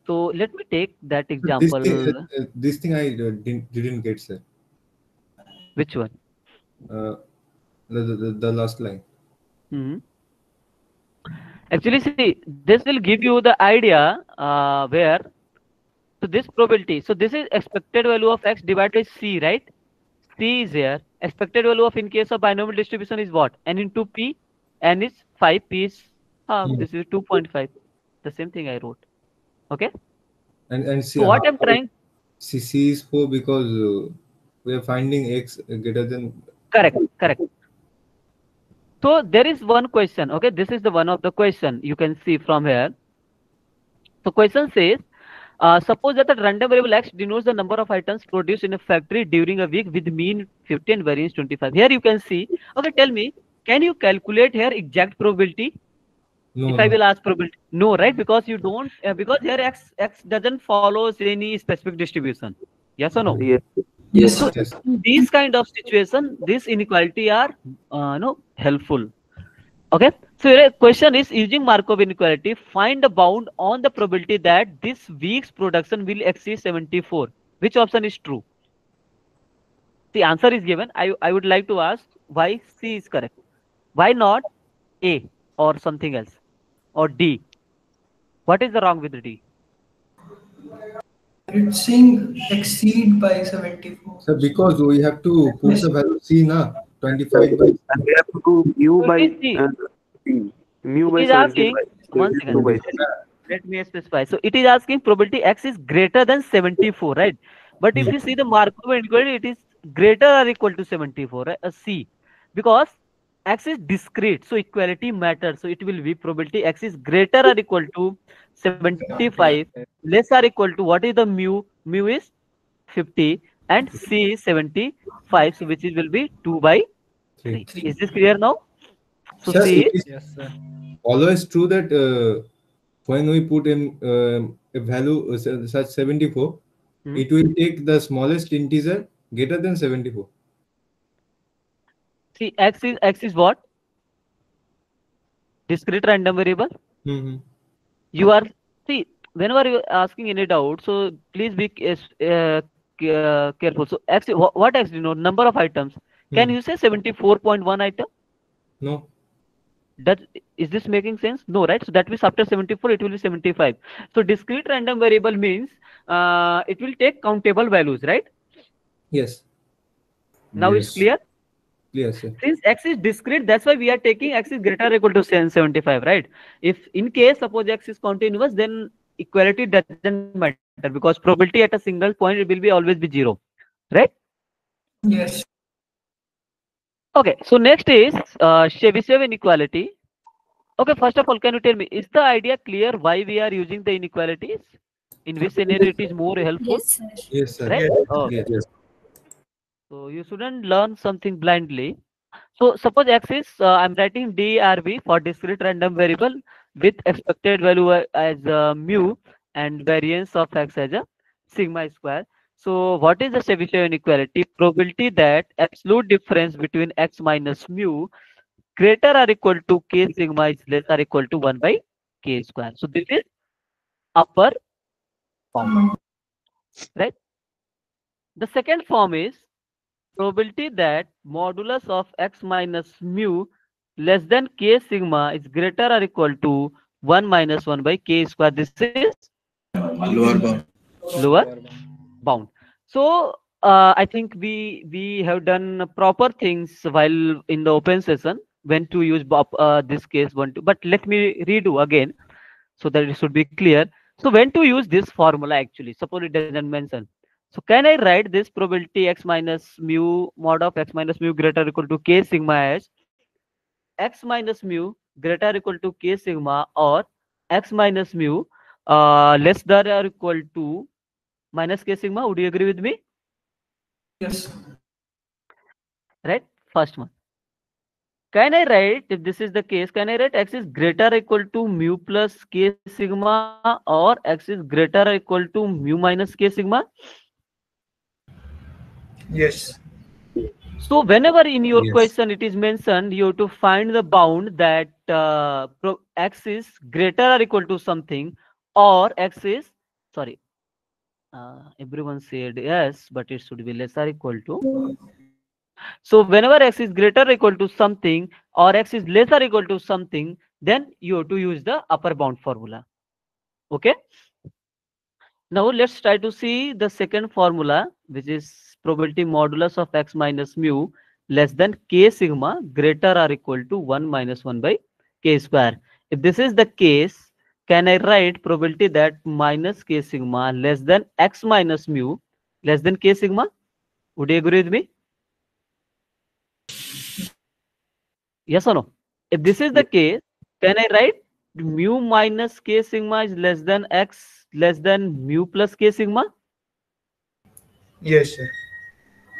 So let me take that example.
This thing I didn't get, sir.
Which one?
Uh, the last line.
Hmm. Actually, see, this will give you the idea where, so this probability, so this is expected value of x divided by c, right? C is here. Expected value of in case of binomial distribution is what? N into P. N is 5. P is half. This is 2.5. The same thing I wrote. Okay.
And see
So what
how
I'm trying.
C is 4 because we are finding x greater than.
Correct. Correct. So there is one question. Okay. This is the one of the question you can see from here. So question says, suppose that the random variable x denotes the number of items produced in a factory during a week with mean 50 and variance 25. Here you can see, okay, tell me, can you calculate here exact probability?
No,
If I
no.
will ask probability, no, right? Because you don't, because here x doesn't follows any specific distribution. Yes or no?
Yes.
Yes.
So
Yes.
in these kind of situation, this inequality are no helpful. Okay, so your question is using Markov inequality, find the bound on the probability that this week's production will exceed 74. Which option is true? The answer is given. I would like to ask why C is correct. Why not A or something else or D? What is the wrong with D?
It's saying exceed by 74.
So because we have to put
Yes.
the value C na 25 by
And we have to do mu
So
by
it is C.
C. Mu
It
by
is asking
75. So
one
it is 2
second.
by
Let me specify. So it is asking probability x is greater than 74, right? But if you see the Markov inequality, it is greater or equal to 74, right? A C. Because x is discrete, so equality matters. So it will be probability x is greater or equal to 75, less or equal to what is the mu? Mu is 50, and C is 75, so which is will be 2 by 3.
3.
Is this clear now? So
Sir,
C
it
is
is
Yes, sir.
always true that when we put in a value such 74,
hmm,
it will take the smallest integer greater than 74.
see x is what? Discrete random variable.
Mm-hmm.
You are, see, whenever you are asking any doubt, so please be careful. So x, what x denote? Number of items. Can
Hmm.
you say 74.1 item?
No.
That, is this making sense? No, right? So that means after 74 it will be 75. So discrete random variable means it will take countable values, right?
Yes.
Now it's
Yes.
clear.
Clear, sir.
Since x is discrete, that's why we are taking x is greater or equal to 75, right? If in case suppose x is continuous, then equality doesn't matter because probability at a single point it will be always be 0, right?
Yes.
Okay, so next is Chebyshev inequality. Okay, first of all, can you tell me, is the idea clear why we are using the inequalities? In which scenario it is more helpful,
Yes, sir.
Yes, sir.
right?
Yes.
Okay.
Clear.
Yes.
So you shouldn't learn something blindly. So suppose x is, I'm writing DRV for discrete random variable with expected value as mu and variance of x as a sigma square. So what is the Chebyshev inequality? Probability that absolute difference between x minus mu greater or equal to k sigma is less or equal to 1 by k square. So this is upper bound, right? The second form is probability that modulus of x minus mu less than k sigma is greater or equal to 1 minus 1 by k square. This is
Lower bound.
lower bound. So I think we have done proper things while in the open session when to use this case one to. But let me redo again so that it should be clear. So when to use this formula actually? Suppose it doesn't mention. So can I write this probability x minus mu mod of x minus mu greater or equal to k sigma as x minus mu greater or equal to k sigma, or x minus mu less than or equal to minus k sigma? Would you agree with me?
Yes.
Right? First one. Can I write, if this is the case, can I write x is greater or equal to mu plus k sigma, or x is greater or equal to mu minus k sigma?
Yes.
So whenever in your
Yes.
question it is mentioned, you have to find the bound that x is greater or equal to something, or x is, sorry, everyone said yes, but it should be less or equal to. So whenever x is greater or equal to something, or x is less or equal to something, then you have to use the upper bound formula. Okay. Now let's try to see the second formula, which is probability modulus of x minus mu less than k sigma greater or equal to 1 minus 1 by k square. If this is the case, can I write probability that minus k sigma less than x minus mu less than k sigma? Would you agree with me? Yes or no? If this is the
Yes.
case, can I write mu minus k sigma is less than x less than mu plus k sigma?
Yes, sir.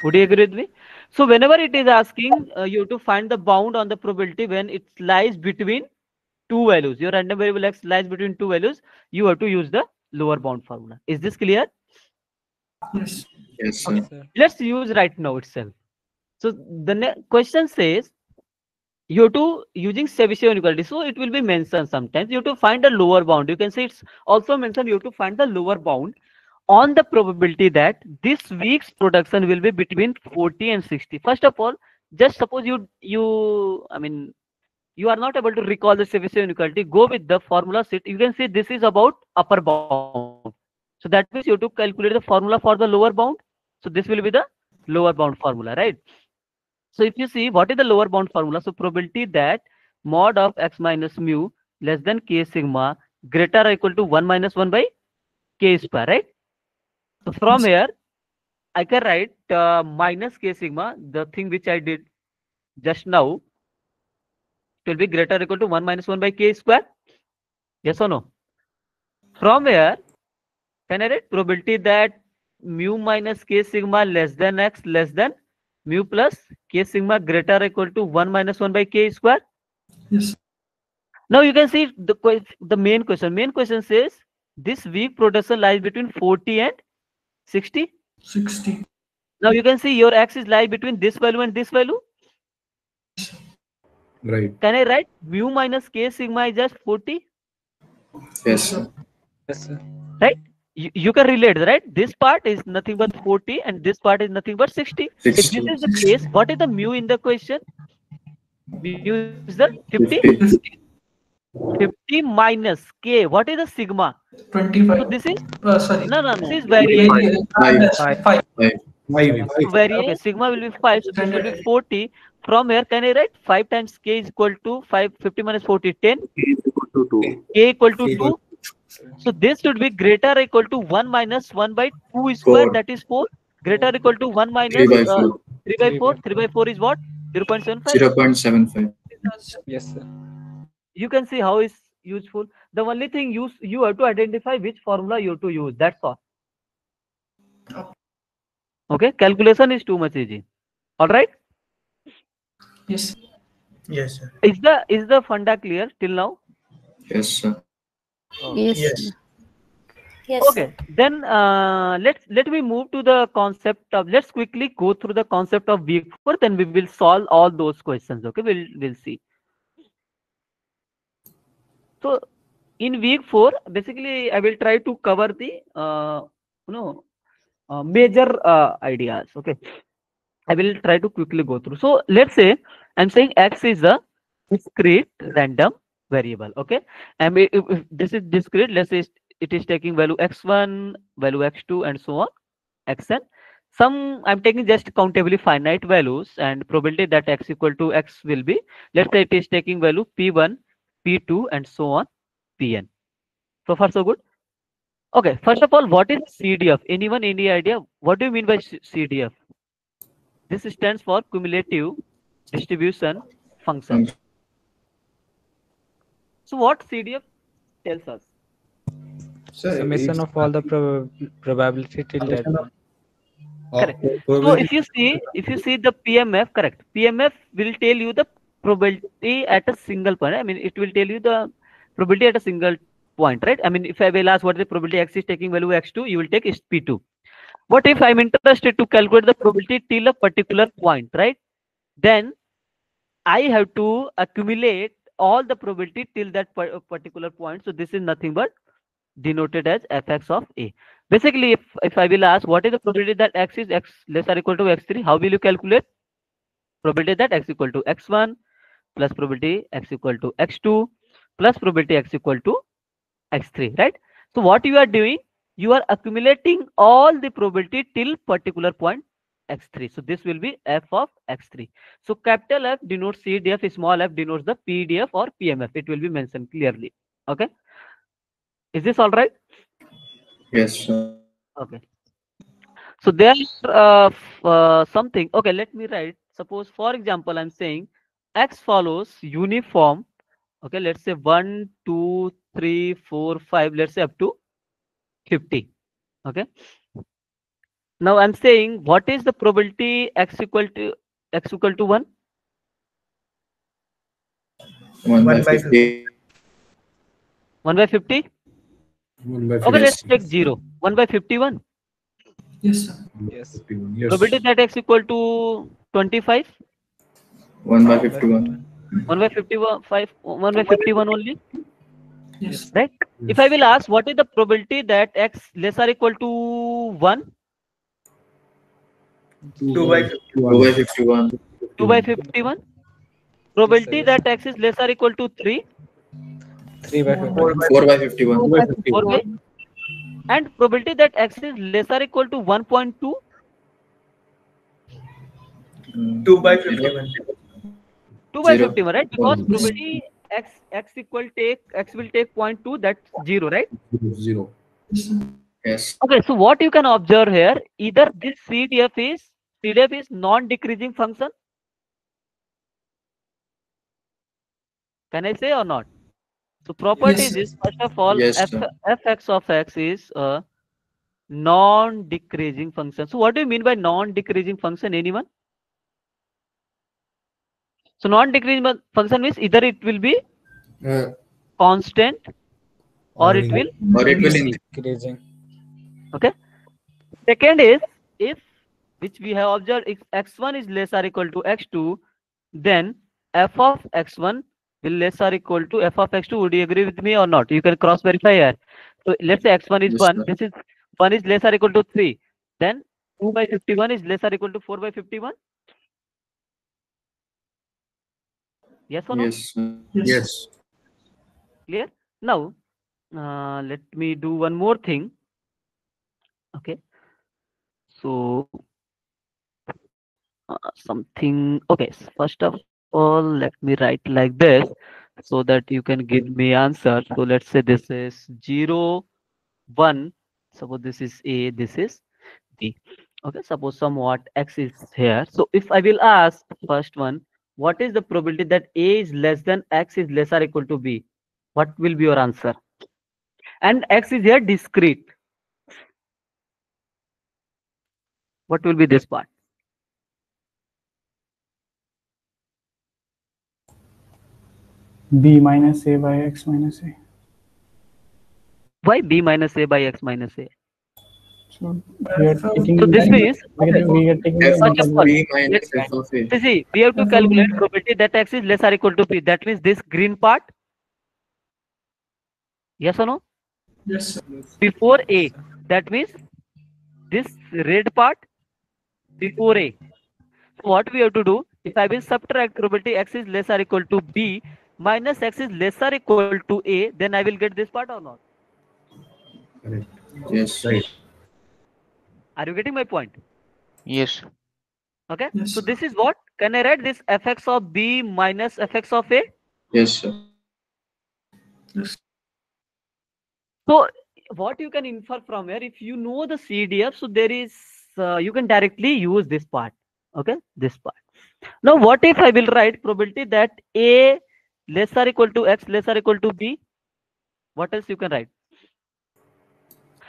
Would you agree with me? So whenever it is asking you to find the bound on the probability when it lies between two values, your random variable x lies between two values, you have to use the lower bound formula. Is this clear?
Yes.
Yes,
Okay,
sir.
Sir.
let's use right now itself. So the question says you have to using Chebyshev inequality. So it will be mentioned sometimes. You have to find a lower bound. You can say it's also mentioned you have to find the lower bound on the probability that this week's production will be between 40 and 60. First of all, just suppose I mean, you are not able to recall the Chebyshev inequality, go with the formula set. You can say this is about upper bound. So that means you have to calculate the formula for the lower bound. So this will be the lower bound formula, right? So if you see what is the lower bound formula, so probability that mod of x minus mu less than k sigma greater or equal to 1 minus 1 by k square, right? So from here, I can write minus k sigma, the thing which I did just now, it will be greater or equal to 1 minus 1 by k square. Yes or no? From here, can I write probability that mu minus k sigma less than x less than mu plus k sigma greater or equal to 1 minus 1 by k square?
Yes.
Now you can see the main question. Main question says this weak production lies between 40 and 60.
60.
Now you can see your x is lie between this value and this value.
Right.
Can I write mu minus k sigma is just 40?
Yes, sir.
Yes, sir.
Right? You can relate, right? This part is nothing but 40 and this part is nothing but 60. If this is the case, what is the mu in the question? Mu is the 50. 50 minus k. What is the sigma?
25.
So this is
Sorry.
no. This is variation.
Five.
Okay, sigma will be 5, so this will be 40. From here, can I write 5 times k is equal to 5, 50 minus 40, 10. K equal to 2. So this should be greater or equal to 1 minus 1 by 2 square, that is 4. Greater or equal to 1 minus 3 by 4. 3 by 4 is what? 0.75.
0.75.
Yes, sir.
You can see how it's useful. The only thing you have to identify which formula you have to use. That's all. Okay, calculation is too much easy. All right.
Yes.
Yes, sir.
Is the funda clear till now?
Yes, sir.
Yes.
Yes,
Okay,
sir.
then let me move to the concept of. Let's quickly go through the concept of week 4. Then we will solve all those questions. Okay, we'll see. So in week 4, basically, I will try to cover the major ideas. Okay, I will try to quickly go through. So let's say I'm saying x is a discrete random variable. Okay, and if this is discrete, let's say it is taking value x1, value x2, and so on xn. Some I'm taking just countably finite values, and probability that x equal to x will be, let's say it is taking value p1, p2, and so on pn. So far so good. Okay, first of all, what is CDF? Anyone, any idea? What do you mean by CDF? This stands for cumulative distribution function. So what CDF tells us?
Summation of all the probability till that point.
Correct. So if you see the PMF, correct. PMF will tell you the probability at a single point. I mean, it will tell you the probability at a single point, right? I mean, if I will ask what is the probability x is taking value x2, you will take is p2. What if I'm interested to calculate the probability till a particular point, right? Then I have to accumulate all the probability till that particular point. So this is nothing but denoted as fx of a. Basically, if I will ask what is the probability that x is x less or equal to x3, how will you calculate? Probability that x equal to x1 plus probability x equal to x2 plus probability x equal to x3, right? So what you are doing, you are accumulating all the probability till particular point x3. So this will be f of x3. So capital F denotes CDF, small f denotes the PDF or PMF. It will be mentioned clearly. Okay. Is this all right?
Yes, sir.
Okay. So there something. Okay, let me write. Suppose, for example, I'm saying x follows uniform. Okay, let's say 1, 2, 3, 4, 5. Let's say up to 50. Okay. Now I'm saying what is the probability x equal to 1?
1 by 50.
1 by 50.
1 by
Okay,
50.
let's take 0. 1 by 51.
Yes, sir.
Yes.
51. Yes.
Probability that x equal to 25.
1 by 51.
1 by 51. 1 by 51 only.
Yes.
Right. If I will ask what is the probability that x less or equal to 1?
2 by
2 by 51.
2 by 51. Probability that x is less or equal to 3?
3 by 51.
4 by 51.
4 by. And probability that x is less or equal to 1.2?
2 by 51.
2 by
0.
51, right? Because probability x will take 0.2, that's 0, right?
0.
Yes.
Okay, so what you can observe here, either this CDF is non-decreasing function. Can I say or not? So property
Yes.
is, first of all,
Yes, sir.
fx of x is non-decreasing function. So what do you mean by non-decreasing function? Anyone? So non-decreasing function means either it will be
Uh,
constant or
or
it will
Or it will
increase.
Decreasing.
Okay. Second is if, which we have observed, if x1 is less or equal to x2, then f of x1 will less or equal to f of x2. Would you agree with me or not? You can cross verify here. So let's say x1 is
Yes,
1.
sir.
This is 1 is less or equal to 3. Then 2 by 51 is less or equal to 4 by 51. Yes or no?
Yes, sir.
Yes.
Clear? Now, let me do one more thing. Okay. So, something. Okay. First of all, let me write like this so that you can give me answer. So let's say this is 0, 1. Suppose this is A, this is B. Okay. Suppose somewhat X is here. So if I will ask first one, what is the probability that A is less than X is less or equal to B? What will be your answer? And X is here discrete. What will be this part?
B minus A by X minus A.
Why B minus A by X minus A?
So we are taking
So this means, okay,
we are taking
F
first
of
of
not
all,
B
let's
minus F of A.
see, we have to calculate probability that X is less or equal to B. That means this green part, yes or no?
Yes, sir.
Before A. That means this red part before A. So what we have to do, if I will subtract probability X is less or equal to B minus X is less or equal to A, then I will get this part or not?
Correct.
Yes.
Right.
Are you getting my point?
Yes.
Okay.
Yes,
So
sir.
this is what? Can I write this fx of B minus fx of A?
Yes, sir.
Yes.
So what you can infer from here, if you know the CDF, so there is, you can directly use this part. Okay, this part. Now what if I will write probability that A less or equal to X less or equal to B? What else you can write?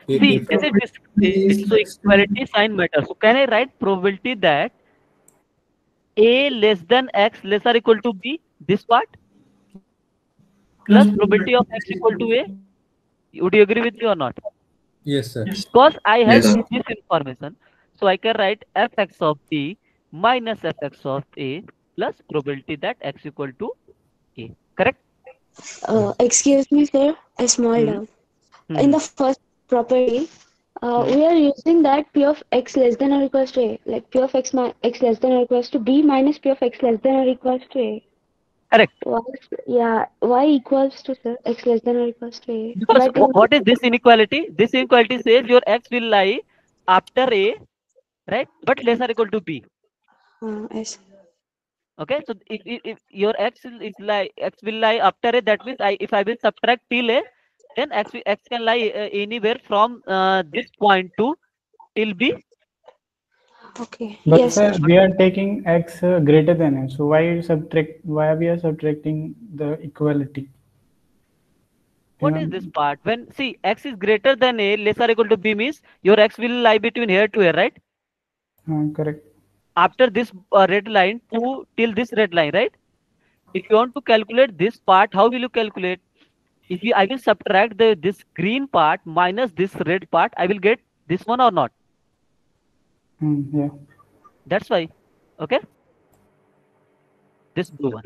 See,
if
this is so equality sign matters. So can I write probability that A less than X less or equal to B? This part plus probability of X equal to A. Would you agree with me or not?
yes, sir.
Because I have
Yes.
this information, so I can write fx of B minus fx of A plus probability that X equal to A. Correct?
Excuse me, sir. A small
Hmm.
doubt. In
Hmm.
the first property,
Hmm.
we are using that P of X less than or equals to A, like P of X less than or equals to B minus P of X less than or equals to A.
Correct.
Why? Yeah. Why equals to, sir, X less than or equals to A?
Because
But in
what is this inequality? This inequality says your X will lie after A, right? But less or equal to B.
yes.
Okay, so if your is lie X will lie after A, that means if I will subtract till A, then X can lie anywhere from this point to till B.
Okay.
but
Yes, sir.
sir, we are taking X greater than A. So why we are subtracting the equality? You
What
know,
is this part? When see X is greater than A, less or equal to B means your X will lie between here to here, right?
correct.
After this red line to till this red line, right? If you want to calculate this part, how will you calculate? If I will subtract this green part minus this red part, I will get this one or not?
Yeah.
That's why. Okay, this blue one.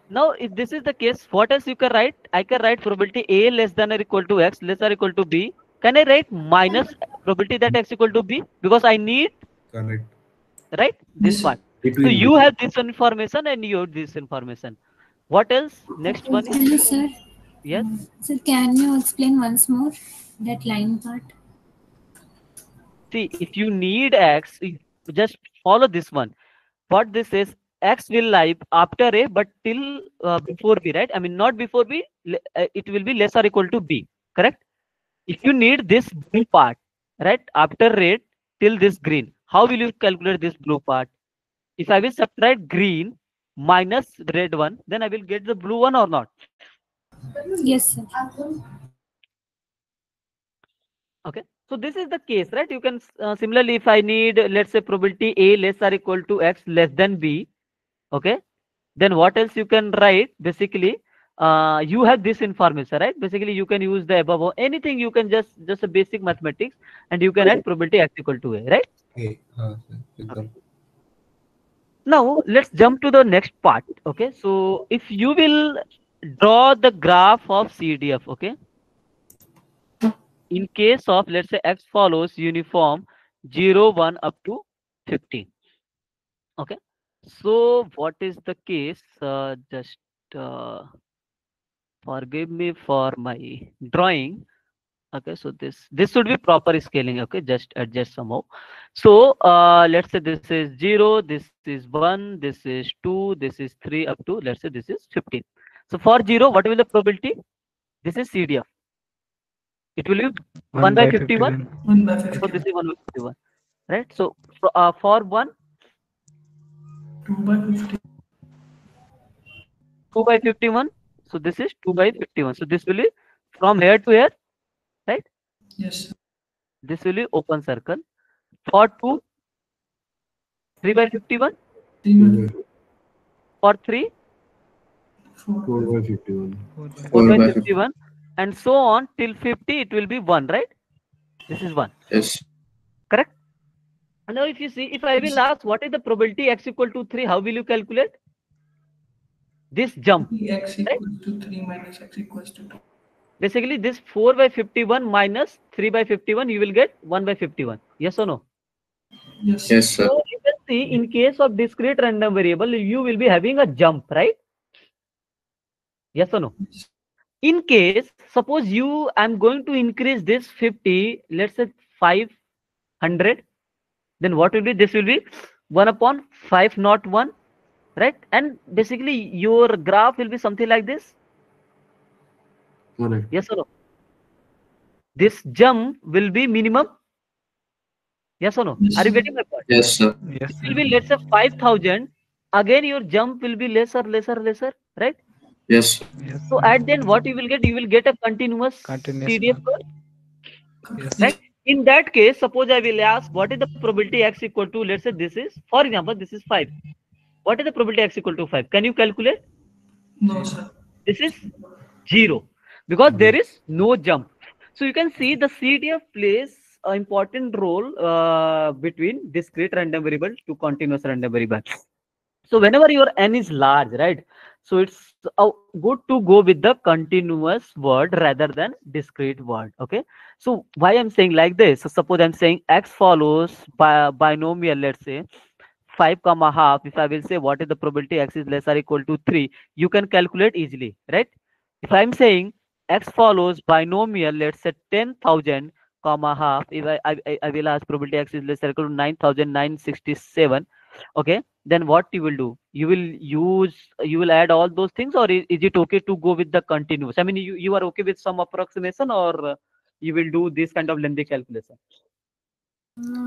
Now, if this is the case, what else you can write? I can write probability A less than or equal to X less or equal to B. Can I write minus probability that X equal to B? Because I need,
Correct.
right, this
Yes, sir.
part. So
Between
you
B.
have this information and you have this information. What else? Next one is,
Hello, sir.
yes.
Sir, can you explain once more that line part?
See, if you need X, just follow this one. What this is, X will lie after A, but till before B, right? I mean, not before B, it will be less or equal to B, correct? If you need this blue part, right, after red till this green, how will you calculate this blue part? If I will subtract green minus the red one, then I will get the blue one or not?
Yes, sir.
Okay, so this is the case, right? You can similarly, if I need, let's say, probability A less or equal to X less than B, okay, then what else you can write? Basically, you have this information, right? Basically, you can use the above or anything. You can just a basic mathematics, and you can add probability X equal to A, right?
A.
Okay. Now let's jump to the next part. Okay, so if you will draw the graph of CDF, okay, in case of, let's say, X follows uniform 0, 1 up to 15. Okay, so what is the case? Just forgive me for my drawing. Okay, so this should be proper scaling. Okay, just adjust somehow. So let's say this is 0, this is 1, this is 2, this is 3 up to, let's say, this is 15. So for 0, what will the probability? This is CDF. It will be 1 by 51.
1 by
So
51.
this is 1 by 51, right? So for 1,
2 by 50.
2 by 51. So this is 2 by 51. So this will be from here to here, right?
Yes.
This will be open circle. For 2, 3 by 51.
3
For 3,
4 by 51.
4 by 51. And so on till 50, it will be 1, right? This is 1.
Yes.
Correct? And now if you see, if I will ask what is the probability X equal to 3, how will you calculate? This jump.
X equals to 3 minus X equals to 2.
Basically, this 4 by 51 minus 3 by 51, you will get 1 by 51. Yes or no?
Yes.
Yes, sir.
So you can see, in case of discrete random variable, you will be having a jump, right? Yes or no? In case, suppose I'm going to increase this 50, let's say 500, then what will be? This will be 1 upon 501, right? And basically, your graph will be something like this.
Correct.
Yes or no? This jump will be minimum. Yes or no? Are you getting my point?
Yes, sir.
Yes,
It will be, let's say, 5,000. Again, your jump will be lesser, right?
Yes.
yes,
So at the end, what you will get? You will get a continuous CDF curve,
yes,
right? In that case, suppose I will ask, what is the probability X equal to, let's say this is, for example, this is 5. What is the probability X equal to 5? Can you calculate?
No, sir.
This is 0 because there is no jump. So you can see the CDF plays an important role between discrete random variable to continuous random variable. So whenever your n is large, right? So it's good to go with the continuous word rather than discrete word. Okay. So why I'm saying like this? So suppose I'm saying X follows by binomial, let's say 5 comma half. If I will say what is the probability X is less or equal to 3, you can calculate easily, right? If I'm saying X follows binomial, let's say 10,000 comma half. If I will ask probability X is less or equal to 9,967. Okay, then what you will do? You will add all those things, or is it okay to go with the continuous? I mean, you are okay with some approximation, or you will do this kind of lengthy calculation?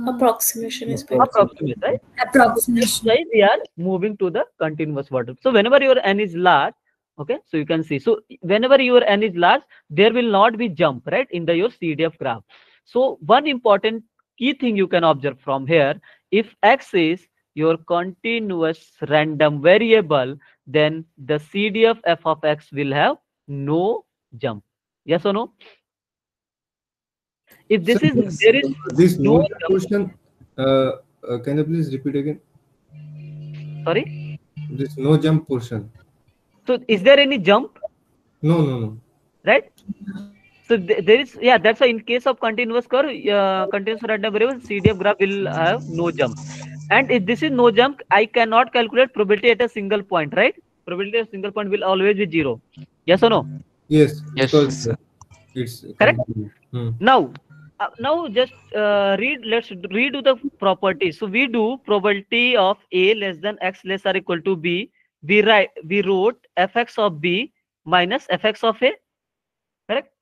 Approximation is better.
Approximate, right? That's
Approximation.
why we are moving to the continuous word. So whenever your n is large, okay, so you can see. So whenever your n is large, there will not be jump, right, in your CDF graph. So one important key thing you can observe from here: if X is your continuous random variable, then the CDF f of X will have no jump. Yes or no? If
So
there is
this
no
no
jump,
portion, can you please repeat again?
sorry.
This no jump portion.
So is there any jump?
No.
Right? So there is, yeah, that's why in case of continuous curve, continuous random variable, CDF graph will have no jump. And if this is no jump, I cannot calculate probability at a single point, right? Probability at a single point will always be 0. Yes or no?
Yes,
yes,
because
sir.
it's
Correct?
Hmm.
Now just let's redo the property. So we do probability of A less than X less or equal to B. We wrote fx of B minus fx of A. Correct?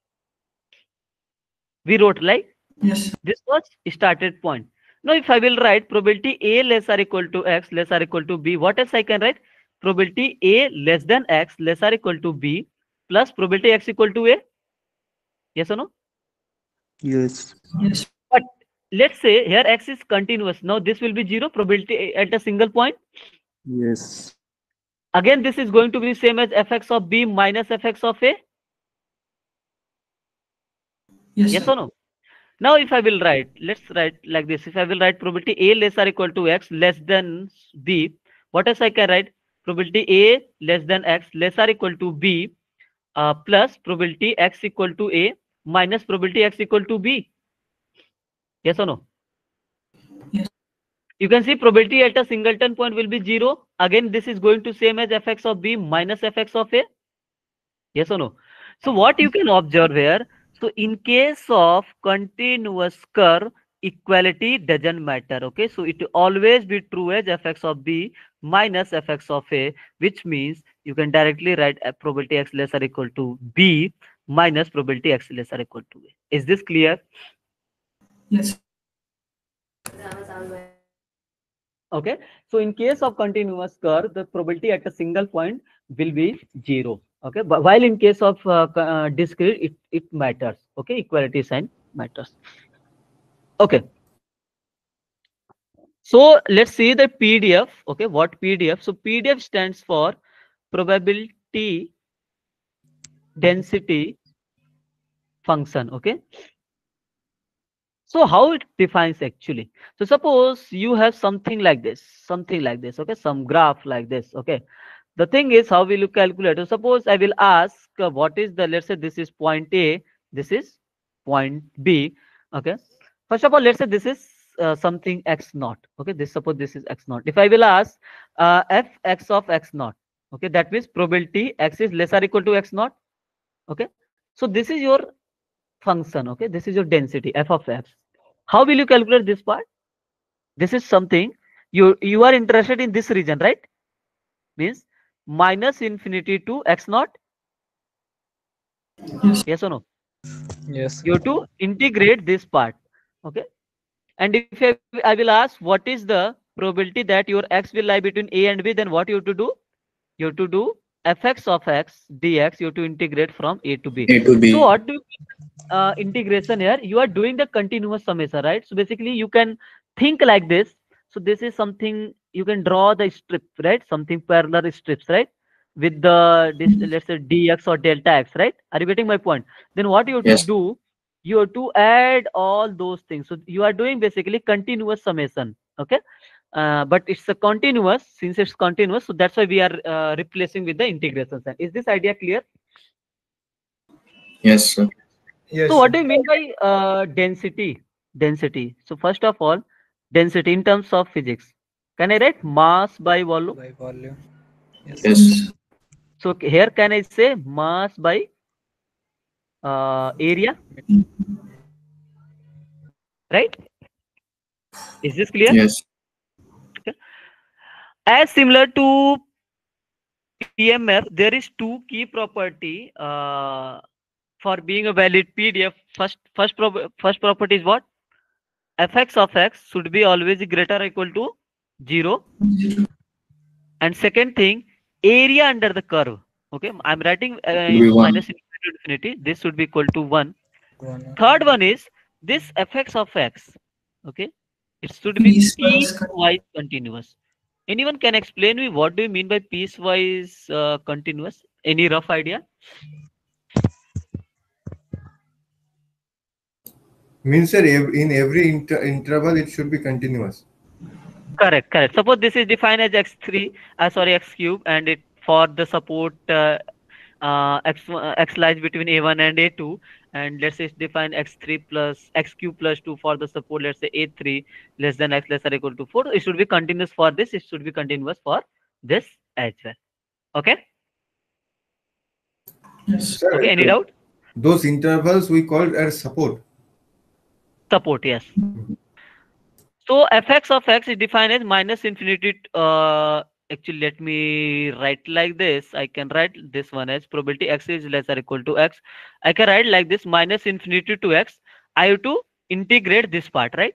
We wrote like
Yes.
this was started point. Now if I will write probability A less or equal to X less or equal to B, what else I can write? Probability A less than X less or equal to B plus probability X equal to A. Yes or no?
Yes.
Yes.
But let's say here x is continuous. Now this will be 0 probability at a single point.
Yes.
Again, this is going to be same as fx of b minus fx of a.
Yes,
Yes
sir.
or no? Now, if I will write, let's write like this. If I will write probability a less or equal to x less than b, what else I can write? Probability a less than x less or equal to b plus probability x equal to a minus probability x equal to b. Yes or no?
Yes.
You can see probability at a singleton point will be 0. Again, this is going to same as fx of b minus fx of a. Yes or no? So what you can observe here, so in case of continuous curve, equality doesn't matter. Okay, so it will always be true as fx of b minus fx of a, which means you can directly write a probability x less or equal to b minus probability x less or equal to a. Is this clear?
Yes.
Okay, so in case of continuous curve, the probability at a single point will be 0. Okay, but while in case of discrete, it matters. Okay, equality sign matters. Okay, so let's see the PDF. Okay, what PDF? So PDF stands for probability density function. Okay, so how it defines actually? So suppose you have something like this, okay, some graph like this. Okay, the thing is, how will you calculate? So suppose I will ask what is the, let's say this is point A, this is point B. Okay, first of all, let's say this is something x naught. Okay, this, suppose this is x naught. If I will ask fx of x naught, okay, that means probability x is less or equal to x naught. Okay, so this is your function. Okay, this is your density f of x. How will you calculate this part? This is something you are interested in this region, right? Means minus infinity to x naught. Yes or no?
Yes.
You have to integrate this part. Okay, and if I will ask what is the probability that your x will lie between a and b, then what you have to do? You have to do fx of x dx. You have to integrate from a to b.
A to
So
B.
what do you integration here? You are doing the continuous summation, right? So basically you can think like this. So this is something you can draw the strip, right? Something parallel strips, right? With the this, let's say dx or delta x, right? Are you getting my point? Then what you have to
Yes.
do? You have to add all those things. So you are doing basically continuous summation. Okay, but it's a continuous. Since it's continuous, so that's why we are replacing with the integration sign. Is this idea clear?
Yes, sir.
So what do you mean by density? Density. So first of all, density in terms of physics. Can I write mass by volume?
By volume. Yes.
Yes.
So here can I say mass by area? Right? Is this clear?
Yes.
Okay. As similar to PMF, there is two key property for being a valid PDF. First property is what? Fx of x should be always greater or equal to 0. And second thing, area under the curve. Okay, I'm writing
Should be 1.
minus infinity to infinity. This should be equal to 1.
One.
Third one is this fx of x. Okay, it should be
Piecewise
piecewise continuous. Anyone can explain me what do you mean by piecewise continuous? Any rough idea?
Means that in every interval it should be continuous.
Correct, correct. Suppose this is defined as x3, sorry, x cube, and it for the support x lies between a1 and a2, and let's say it's defined x3 plus x cube plus 2 for the support, let's say a3 less than x less or equal to 4. It should be continuous for this. It should be continuous for this as well. Okay.
Yes.
Sir,
Okay. Any doubt?
those intervals we called as support.
Support. Yes. So fx of x is defined as minus infinity. Actually, let me write like this. I can write this one as probability x is less or equal to x. I can write like this minus infinity to x. I have to integrate this part, right?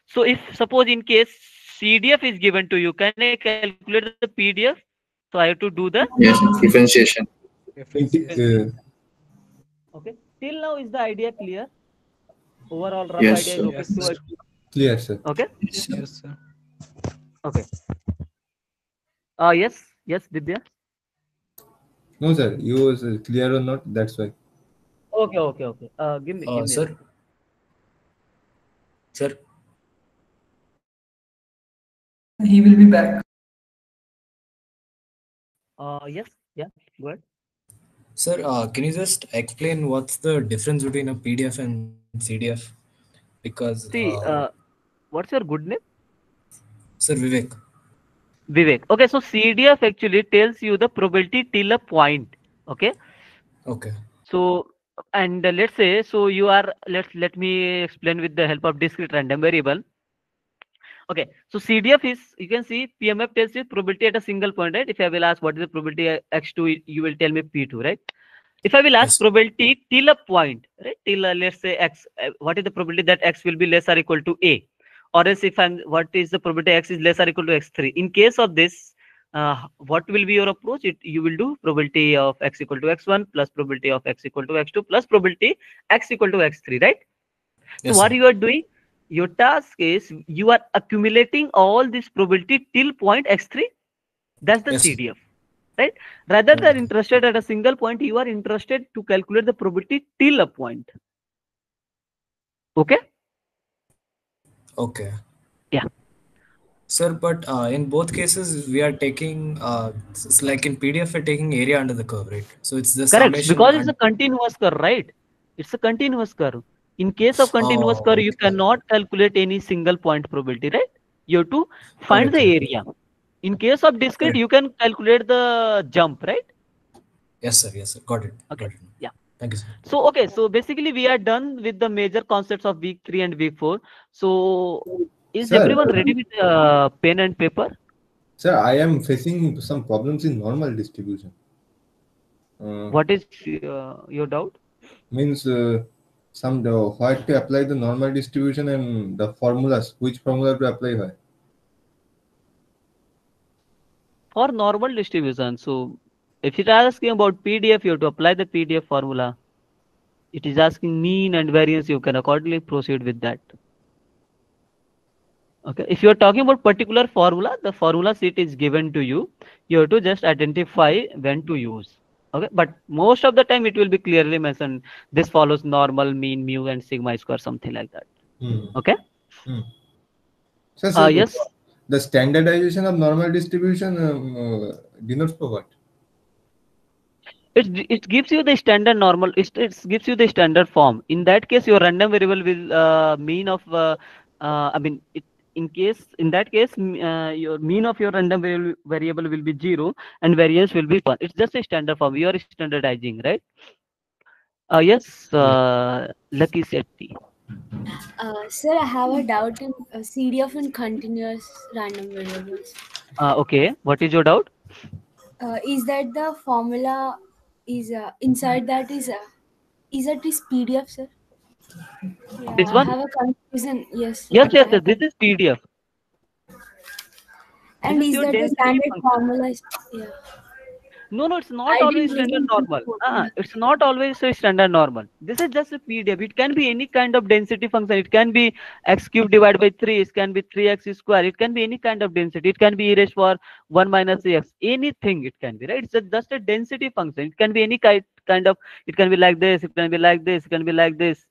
So if suppose in case CDF is given to you, can I calculate the PDF? So I have to do the
Yes. Differentiation.
okay. Till now is the idea clear? Overall rough
Yes,
idea is
sir.
okay
Yes,
to
sir.
Clear, sir.
okay?
Yes, sir.
Yes, sir.
Okay. Yes, Dibya.
No, sir. You was clear or not? That's why.
Okay. Give me a
Sir,
second.
sir,
He will be back.
Yes, yeah, go ahead.
sir, can you just explain what's the difference between a PDF and CDF? Because,
See, what's your good name?
sir, Vivek.
Vivek. Okay, so CDF actually tells you the probability till a point. Okay,
Okay.
so and let's say so you are let me explain with the help of discrete random variable. Okay, so CDF is you can see PMF tells you probability at a single point, right? If I will ask what is the probability x2, you will tell me p2, right? If I will ask
Yes.
probability till a point, right? Till let's say x, what is the probability that x will be less or equal to a, or else if I'm what is the probability x is less or equal to x3? In case of this, what will be your approach? You will do probability of x equal to x1 plus probability of x equal to x2 plus probability x equal to x3, right? So
Yes,
what
sir.
you are doing? Your task is you are accumulating all this probability till point x3. That's the
Yes, sir.
CDF, right? Rather than
Okay.
interested at a single point, you are interested to calculate the probability till a point. Okay?
Okay.
Yeah.
Sir, but in both cases, we are taking, it's like in PDF, we're taking area under the curve, right? So it's the
Correct.
summation
Because it's a
and.
continuous curve, right? It's a continuous curve. In case of continuous
Oh,
curve, you
okay.
cannot calculate any single point probability, right? You have to find the
Correct, correct.
area. In case of discrete,
Correct.
you can calculate the jump, right?
Yes, sir. Yes, sir. Got it.
Okay.
Got it.
Yeah.
Thank you, sir.
So okay, so basically we are done with the major concepts of week 3 and week 4. So is
Sir,
everyone ready with pen and paper?
sir, I am facing some problems in normal distribution.
What is your doubt?
Means some the why to apply the normal distribution and the formulas. Which formula to apply? Why?
For normal distribution. So if it is asking about PDF, you have to apply the PDF formula. It is asking mean and variance, you can accordingly proceed with that. Okay. If you are talking about particular formula, the formula sheet is given to you. You have to just identify when to use. Okay. But most of the time it will be clearly mentioned. This follows normal, mean, mu, and sigma square, something like that.
Hmm.
Okay.
Hmm. So,
Yes.
the standardization of normal distribution denotes for what?
It gives you the standard normal. It gives you the standard form. In that case, your random variable will mean of. I mean, in that case, your mean of your random variable will be 0 and variance will be 1. It's just a standard form. You are standardizing, right? Yes. Lucky Sethi.
Sir, I have a doubt in CDF and continuous random variables.
Okay. What is your doubt?
Is that the formula is inside that is it is PDF, sir? Yeah,
This
I
one?
have a confusion. Yes,
Yes.
I have
This is PDF. This
and
is
is
your
that the
density
standard
function.
formula? Yeah,
No, it's not
I
always
didn't
standard
really
normal. It's not always a standard normal. This is just a PDF. It can be any kind of density function. It can be x cube divided by 3. It can be 3x square. It can be any kind of density. It can be e raised for 1 minus x. Anything it can be, right? It's just a density function. It can be any kind of, it can be like this, it can be like this, it can be like this,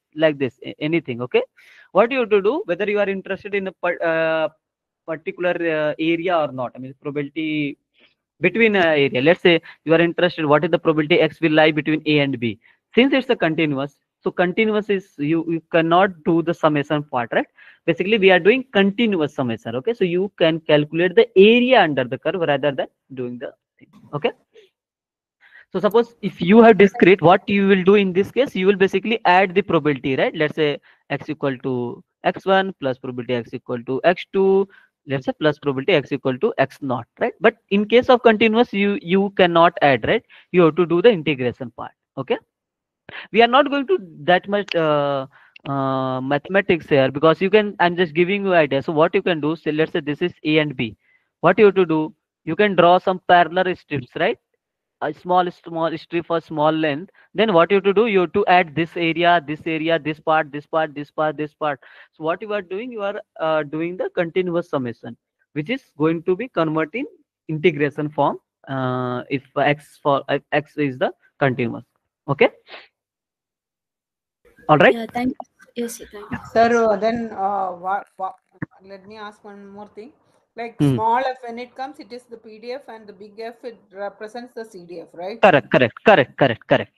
anything, okay? What you have to do, whether you are interested in a particular area or not, I mean, probability between area. Let's say you are interested what is the probability x will lie between a and b. Since it's a continuous, so continuous is you cannot do the summation part, right? Basically we are doing continuous summation. Okay, so you can calculate the area under the curve rather than doing the thing. Okay, so suppose if you have discrete, what you will do in this case, you will basically add the probability, right? Let's say x equal to x1 plus probability x equal to x2, let's say plus probability x equal to x naught, right? But in case of continuous, you cannot add, right? You have to do the integration part. Okay, we are not going to that much mathematics here because you can, I'm just giving you idea. So what you can do, say let's say this is a and b. What you have to do, you can draw some parallel strips, right? a small strip for small length, then what you have to do, you have to add this area, this part, this part, this part, this part. So what you are doing, you are doing the continuous summation, which is going to be converting integration form, if x is the continuous. Okay, all right.
Yeah, thank you. Yes, thank you.
Sir, then let me ask one more thing. Like
Hmm.
small f, when it comes, it is the PDF, and the big F, it represents the CDF, right?
Correct.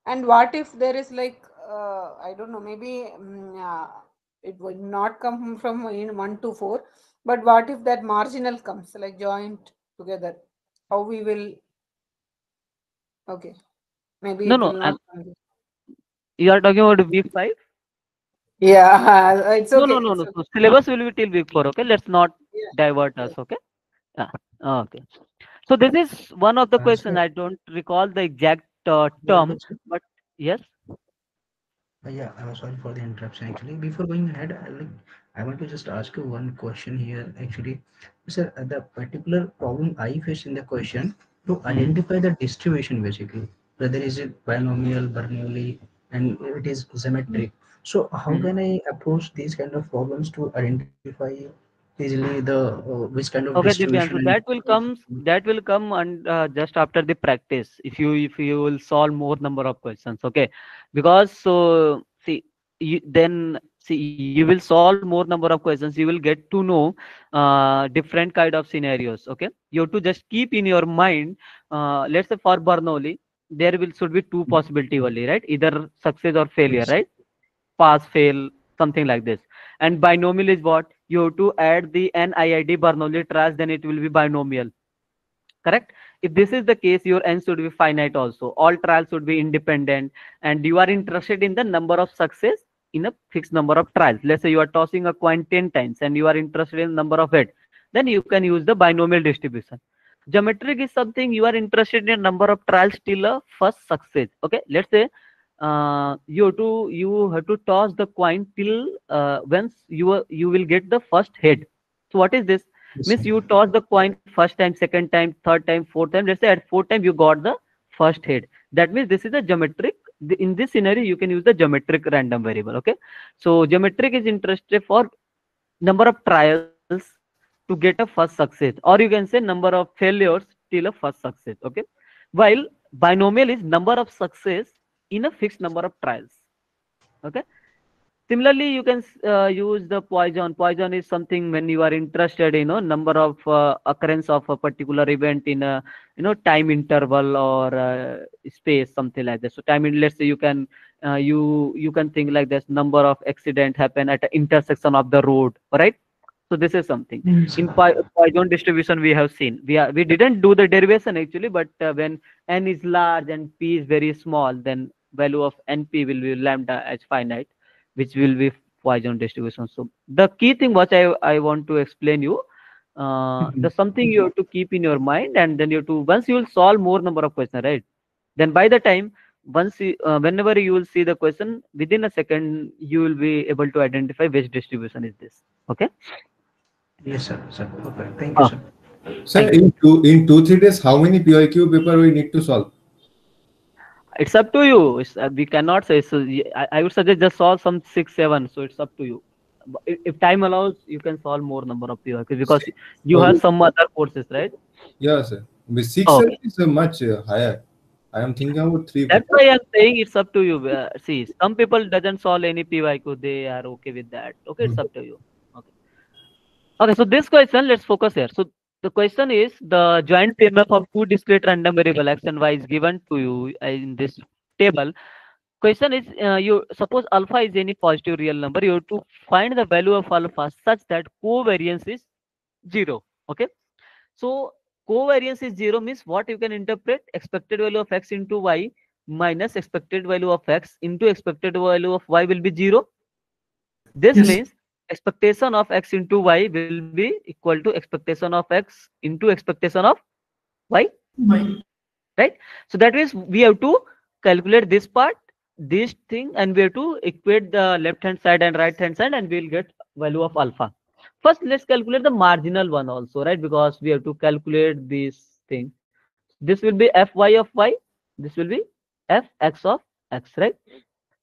And what if there is like, I don't know, maybe it would not come from in 1 to 4, but what if that marginal comes, like joint together? How we will, okay, maybe
No,
it
no,
will not come.
you are talking about week 5.
Yeah, it's
No, no,
okay.
no,
It's
no.
okay.
So syllabus will be till week 4. Okay, let's not
Yeah.
divert
Yeah.
us. Okay. Yeah. Okay. So this is one of the question.
Sir,
I don't recall the exact
hello,
term,
sir.
but yes.
Yeah, I'm sorry for the interruption. Actually, before going ahead, I want to just ask you one question here. Actually, sir, the particular problem I face in the question to
Hmm.
identify the distribution basically, whether is it binomial, Bernoulli, and it is symmetric. So, how
Hmm.
can I approach these kind of problems to identify easily the which kind of
Okay,
distribution
Divyan. So
and
that will come and just after the practice. If you will solve more number of questions. Okay, because so see you will solve more number of questions. You will get to know different kind of scenarios. Okay, you have to just keep in your mind. Let's say for Bernoulli, there will should be two possibility only, right? Either success or failure,
yes,
right? Pass, fail, something like this. And binomial is what? You have to add the NIID Bernoulli trials, then it will be binomial. Correct? If this is the case, your n should be finite also. All trials should be independent, and you are interested in the number of success in a fixed number of trials. Let's say you are tossing a coin 10 times and you are interested in number of it, then you can use the binomial distribution. Geometric is something you are interested in number of trials till a first success. Okay, let's say you have to toss the coin till once you will get the first head. So what is this?
yes,
Means you toss the coin first time, second time, third time, fourth time. Let's say at fourth time you got the first head. That means this is a geometric. In this scenario, you can use the geometric random variable. Okay, so geometric is interested for number of trials to get a first success, or you can say number of failures till a first success. Okay, while binomial is number of success in a fixed number of trials. Okay. Similarly, you can use the Poisson. Poisson is something when you are interested in, number of occurrence of a particular event in a time interval or space, something like that. So time in, let's say you can think like this: number of accident happen at an intersection of the road, right? So this is something
yes,
in Poisson distribution we have seen. We didn't do the derivation actually, but when n is large and p is very small, then value of np will be lambda as finite, which will be Poisson distribution. So the key thing what I want to explain you, the something you have to keep in your mind, and then you have to once you will solve more number of questions, right? Then by the time whenever you will see the question within a second, you will be able to identify which distribution is this. Okay.
yes, sir. Okay, thank you,
Oh,
sir.
Sir,
thank you.
in 2 3 days, how many PIQ paper we need to solve?
It's up to you. We cannot say. So I would suggest just solve some 6 7. So it's up to you. But if time allows, you can solve more number of PYQs because you have
Oh,
some other courses, right?
yeah, sir. But 6 7
Okay.
is much higher. I am thinking about 3 4.
That's why I'm saying it's up to you. See, some people doesn't solve any PYQ. They are okay with that. Okay, it's up to you. Okay. Okay. So this question, let's focus here. So the question is the joint PMF of two discrete random variable x and y is given to you in this table. Question is, you suppose alpha is any positive real number, you have to find the value of alpha such that covariance is 0. Okay, so covariance is 0 means what you can interpret: expected value of x into y minus expected value of x into expected value of y will be 0. This
Yes.
means expectation of x into y will be equal to expectation of x into expectation of y,
Why?
right? So that means we have to calculate this part, this thing, and we have to equate the left hand side and right hand side, and we'll get value of alpha. First let's calculate the marginal one also, right? Because we have to calculate this thing. This will be fy of y. This will be fx of x, right?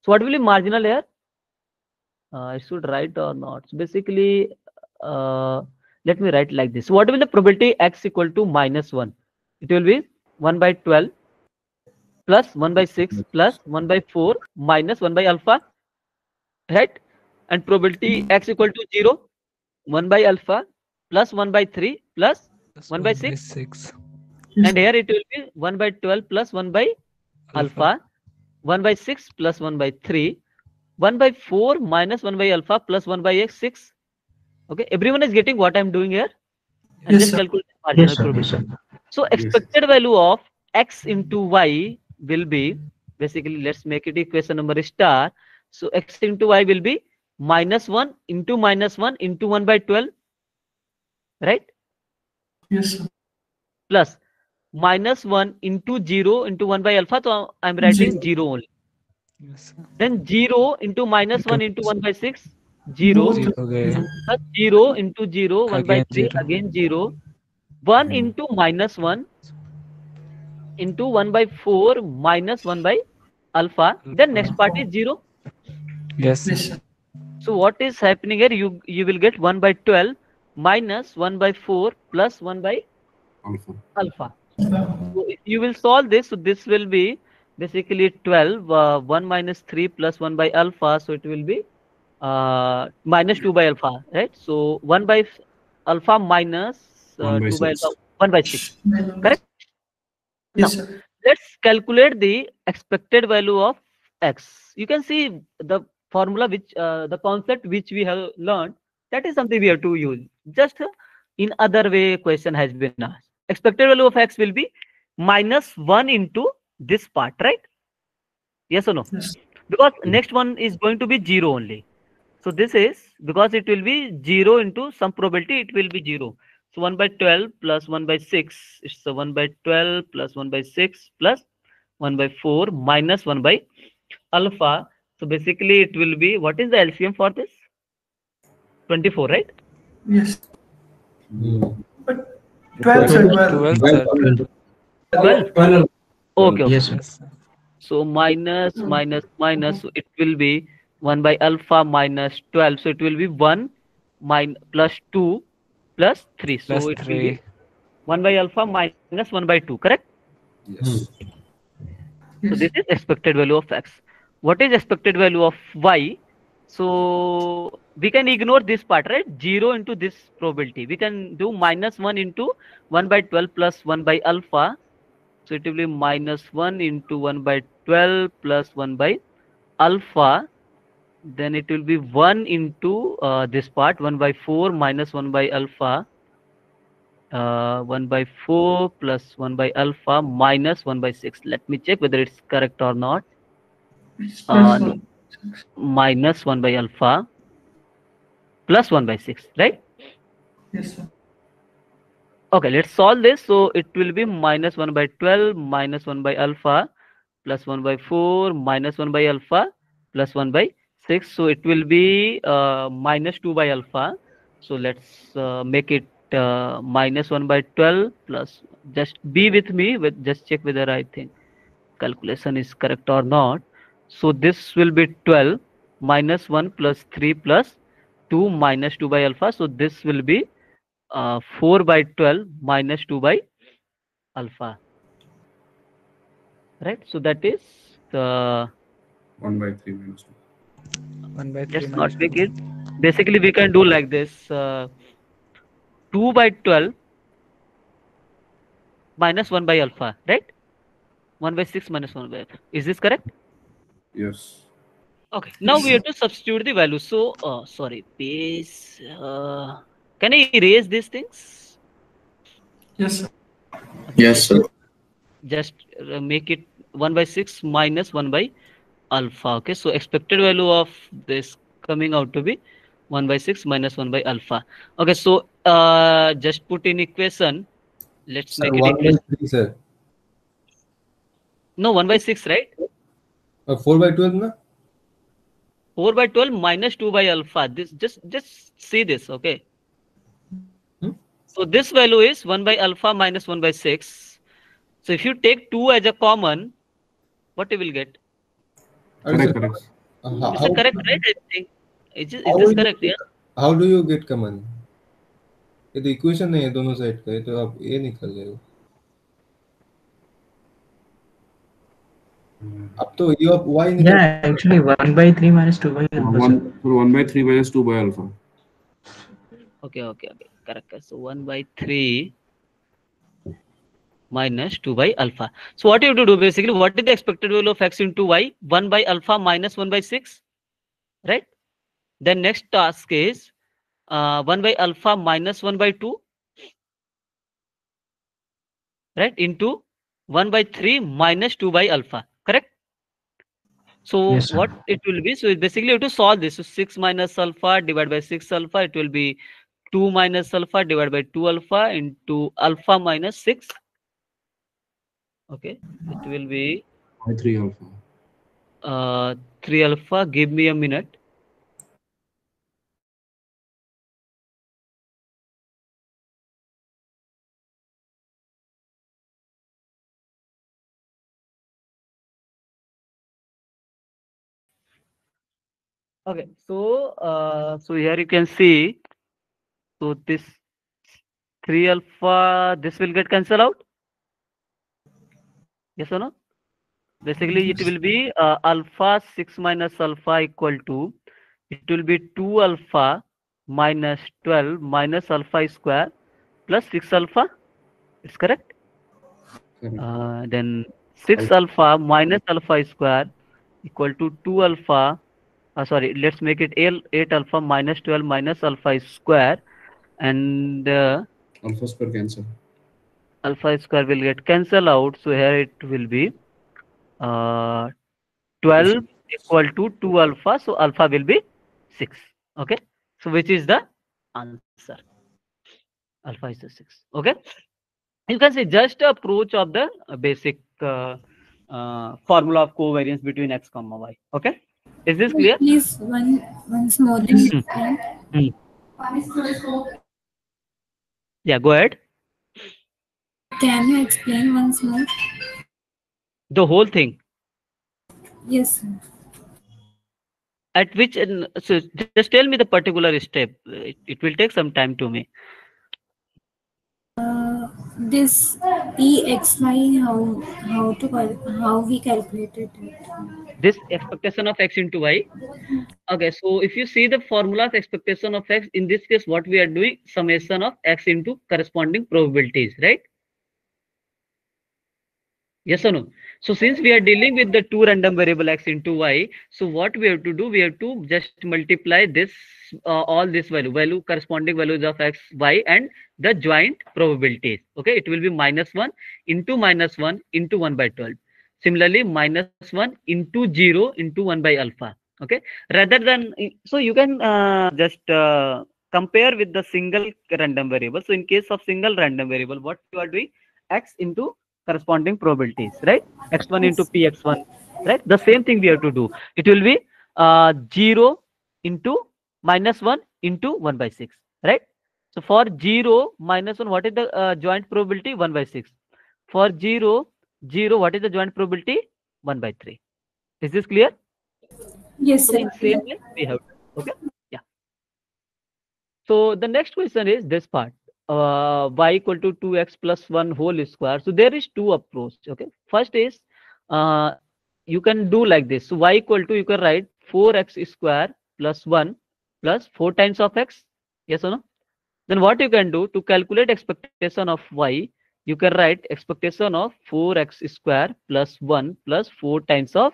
So what will be marginal here? I should write or not. So basically, let me write like this. What will the probability x equal to -1? It will be 1 by 12 plus 1 by 6 plus 1 by 4 minus 1 by alpha, right? And probability x equal to 0, 1 by alpha plus 1 by 3 plus 1 by 6.
6.
And here it will be 1 by 12 plus 1 by alpha, 1 by 6 plus 1 by 3, 1 by 4 minus 1 by alpha plus 1 by x, 6. Okay, everyone is getting what I'm doing here? And
Yes,
just
sir.
calculate the marginal
Yes, sir. Yes,
probability.
sir.
So expected value of x into y will be, basically let's make it equation number star. So x into y will be -1 into -1 into 1 by 12, right?
Yes, sir.
Plus -1 into 0 into 1 by alpha. So I'm writing 0 only.
Yes, sir.
Then 0 into -1 into 1 by 6, 0.
Both.
0 again.
Plus 0 into 0, 1 by
Again
3,
0.
again 0. 1 into -1 into 1 by 4 minus 1 by alpha. Then next part is 0.
Yes, sir.
Yes, sir.
So what is happening here? You will get 1 by 12 minus 1 by 4 plus 1 by alpha. So if you will solve this, so this will be basically 12, 1 minus 3 plus 1 by alpha. So it will be minus 2 by alpha, right? So 1 by alpha minus
1 by
2 by
6.
alpha, 1 by 6. Correct? Now,
Yes, sir.
let's calculate the expected value of x. You can see the formula which the concept which we have learned, that is something we have to use. Just in other way question has been asked. Expected value of x will be -1 into this part, right? Yes or no?
Yes.
Because next one is going to be 0 only. So this is because it will be 0 into some probability, it will be 0. So 1 by 12 plus 1 by 6. It's 1 by 12 plus 1 by 6 plus 1 by 4 minus 1 by alpha. So basically it will be, what is the LCM for this? 24, right?
Yes. But 12, sir. 12.
12, sir.
12?
12.
Okay, okay.
Yes, sir.
So minus, so it will be 1 by alpha minus 12. So it will be 1 plus 2 plus 3. So
Plus
it will
3.
be 1 by alpha minus 1 by 2, correct?
Yes.
So this is expected value of x. What is expected value of y? So we can ignore this part, right? 0 into this probability. We can do -1 into 1 by 12 plus 1 by alpha. So it will be -1 into 1 by 12 plus 1 by alpha. Then it will be 1 into this part, 1 by 4 minus 1 by alpha. 1 by 4 plus 1 by alpha minus 1 by 6. Let me check whether it's correct or not. No. Minus 1 by alpha plus 1 by 6, right?
Yes, sir.
Okay, let's solve this. So it will be -1 by 12 minus 1 by alpha plus 1 by 4 minus 1 by alpha plus 1 by 6. So it will be -2 by alpha. So let's make it -1 by 12 plus, just be with me, just check whether I think calculation is correct or not. So this will be 12 minus 1 plus 3 plus 2 minus 2 by alpha. So this will be 4 by 12 minus 2 by alpha, right? So that is the
1 by 3 minus 2.
1 by 3
let's
minus
not make it. Basically we can do like this, 2 by 12 minus 1 by alpha, right? 1 by 6 minus 1 by alpha. Is this correct?
Yes.
Okay, now we have to substitute the value. So sorry, base, can I erase these things?
Yes, sir.
Yes, sir.
Just make it 1 by 6 minus 1 by alpha. Okay, so expected value of this coming out to be 1 by 6 minus 1 by alpha. Okay, so just put in equation. Let's
Sir,
make it
1 by
equation.
3, sir.
No, 1 by 6, right?
4 by 12, na?
4 by 12 minus 2 by alpha. This just see this, okay? So this value is 1 by alpha minus 1 by 6. So if you take 2 as a common, what you will get?
Correct, correct.
Is it correct, right? I think. Is
how
this
will
correct?
you,
Yeah.
how do you get common? ये तो equation नहीं है दोनों side का, ये तो आप ये निकल जाएगा. अब तो ये आप y निकल.
Yeah, actually 1/3 minus 2/alpha, sir.
1/3 minus 2/alpha.
Okay. Correct. So 1/3 minus 2/alpha. So what you have to do basically, what is the expected value of x into y? 1/alpha minus 1/6, right? Then next task is 1/alpha minus 1/2, right? Into 1/3 minus 2/alpha, correct? So
Yes, sir.
what it will be? So basically you have to solve this. So 6 minus alpha divided by 6 alpha, it will be 2 minus alpha divided by 2 alpha into alpha minus 6. Okay, it will be
3 alpha.
3 alpha. Give me a minute. Okay, so here you can see, so this 3 alpha, this will get cancelled out. Yes or no? Basically, it will be alpha 6 minus alpha equal to, it will be 2 alpha minus 12 minus alpha square plus 6 alpha. It's correct. Then 6 alpha minus alpha square equal to 2 alpha. Sorry, let's make it 8 alpha minus 12 minus alpha square, and
Alpha square cancel.
alpha square will get cancelled out. So here it will be 12 equal to 2 alpha. So alpha will be 6. Okay. So which is the answer? Alpha is the 6. Okay. You can say just approach of the basic formula of covariance between x comma y. Okay. Is this clear?
Please, once more explain.
Yeah, go ahead.
Can you explain once more?
The whole thing.
Yes, sir.
At which, so just tell me the particular step. It will take some time to me.
This EXY, how we calculated it?
This expectation of x into y. Okay, so if you see the formula of expectation of x, in this case, what we are doing, summation of x into corresponding probabilities, right? Yes or no? So since we are dealing with the two random variable x into y, so what we have to do, we have to just multiply this all this value corresponding values of x, y, and the joint probabilities. Okay, it will be -1 into -1 into 1/12. Similarly, -1 into 0 into 1/alpha. Okay, rather than, so you can just compare with the single random variable. So in case of single random variable, what you are doing, x into corresponding probabilities, right? X1 into px1, right? The same thing we have to do. It will be 0 into -1 into 1/6, right? So for 0 -1, what is the joint probability? 1/6. For 0 0, what is the joint probability? 1/3. Is this clear?
Yes,
So
sir.
in same way we have to, okay. Yeah. So the next question is this part. Y equal to 2x plus 1 whole square. So there is two approach. Okay. First is you can do like this. So y equal to, you can write 4x square plus 1 plus 4 times of x. Yes or no? Then what you can do to calculate expectation of y, you can write expectation of 4x square plus 1 plus 4 times of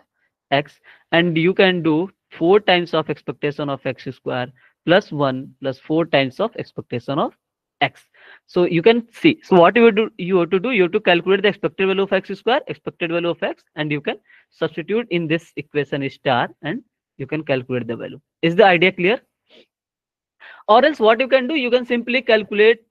x, and you can do 4 times of expectation of x square plus 1 plus 4 times of expectation of x. So you can see, so what you do, you have to calculate the expected value of x square, expected value of x, and you can substitute in this equation star, and you can calculate the value. Is the idea clear? Or else what you can do, you can simply calculate,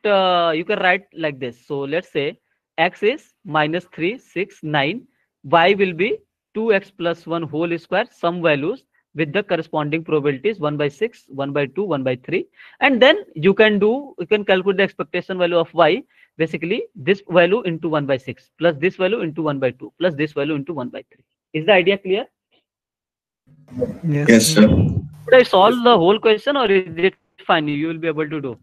you can write like this. So let's say x is -3, 6, 9, y will be 2x plus 1 whole square, some values with the corresponding probabilities 1/6, 1/2, 1/3, and then you can calculate the expectation value of y basically this value into 1 by 6 plus this value into 1 by 2 plus this value into 1 by 3. Is the idea clear?
Yes,
Yes,
sir.
sir.
Should I solve the whole question or is it fine? You will be able to do.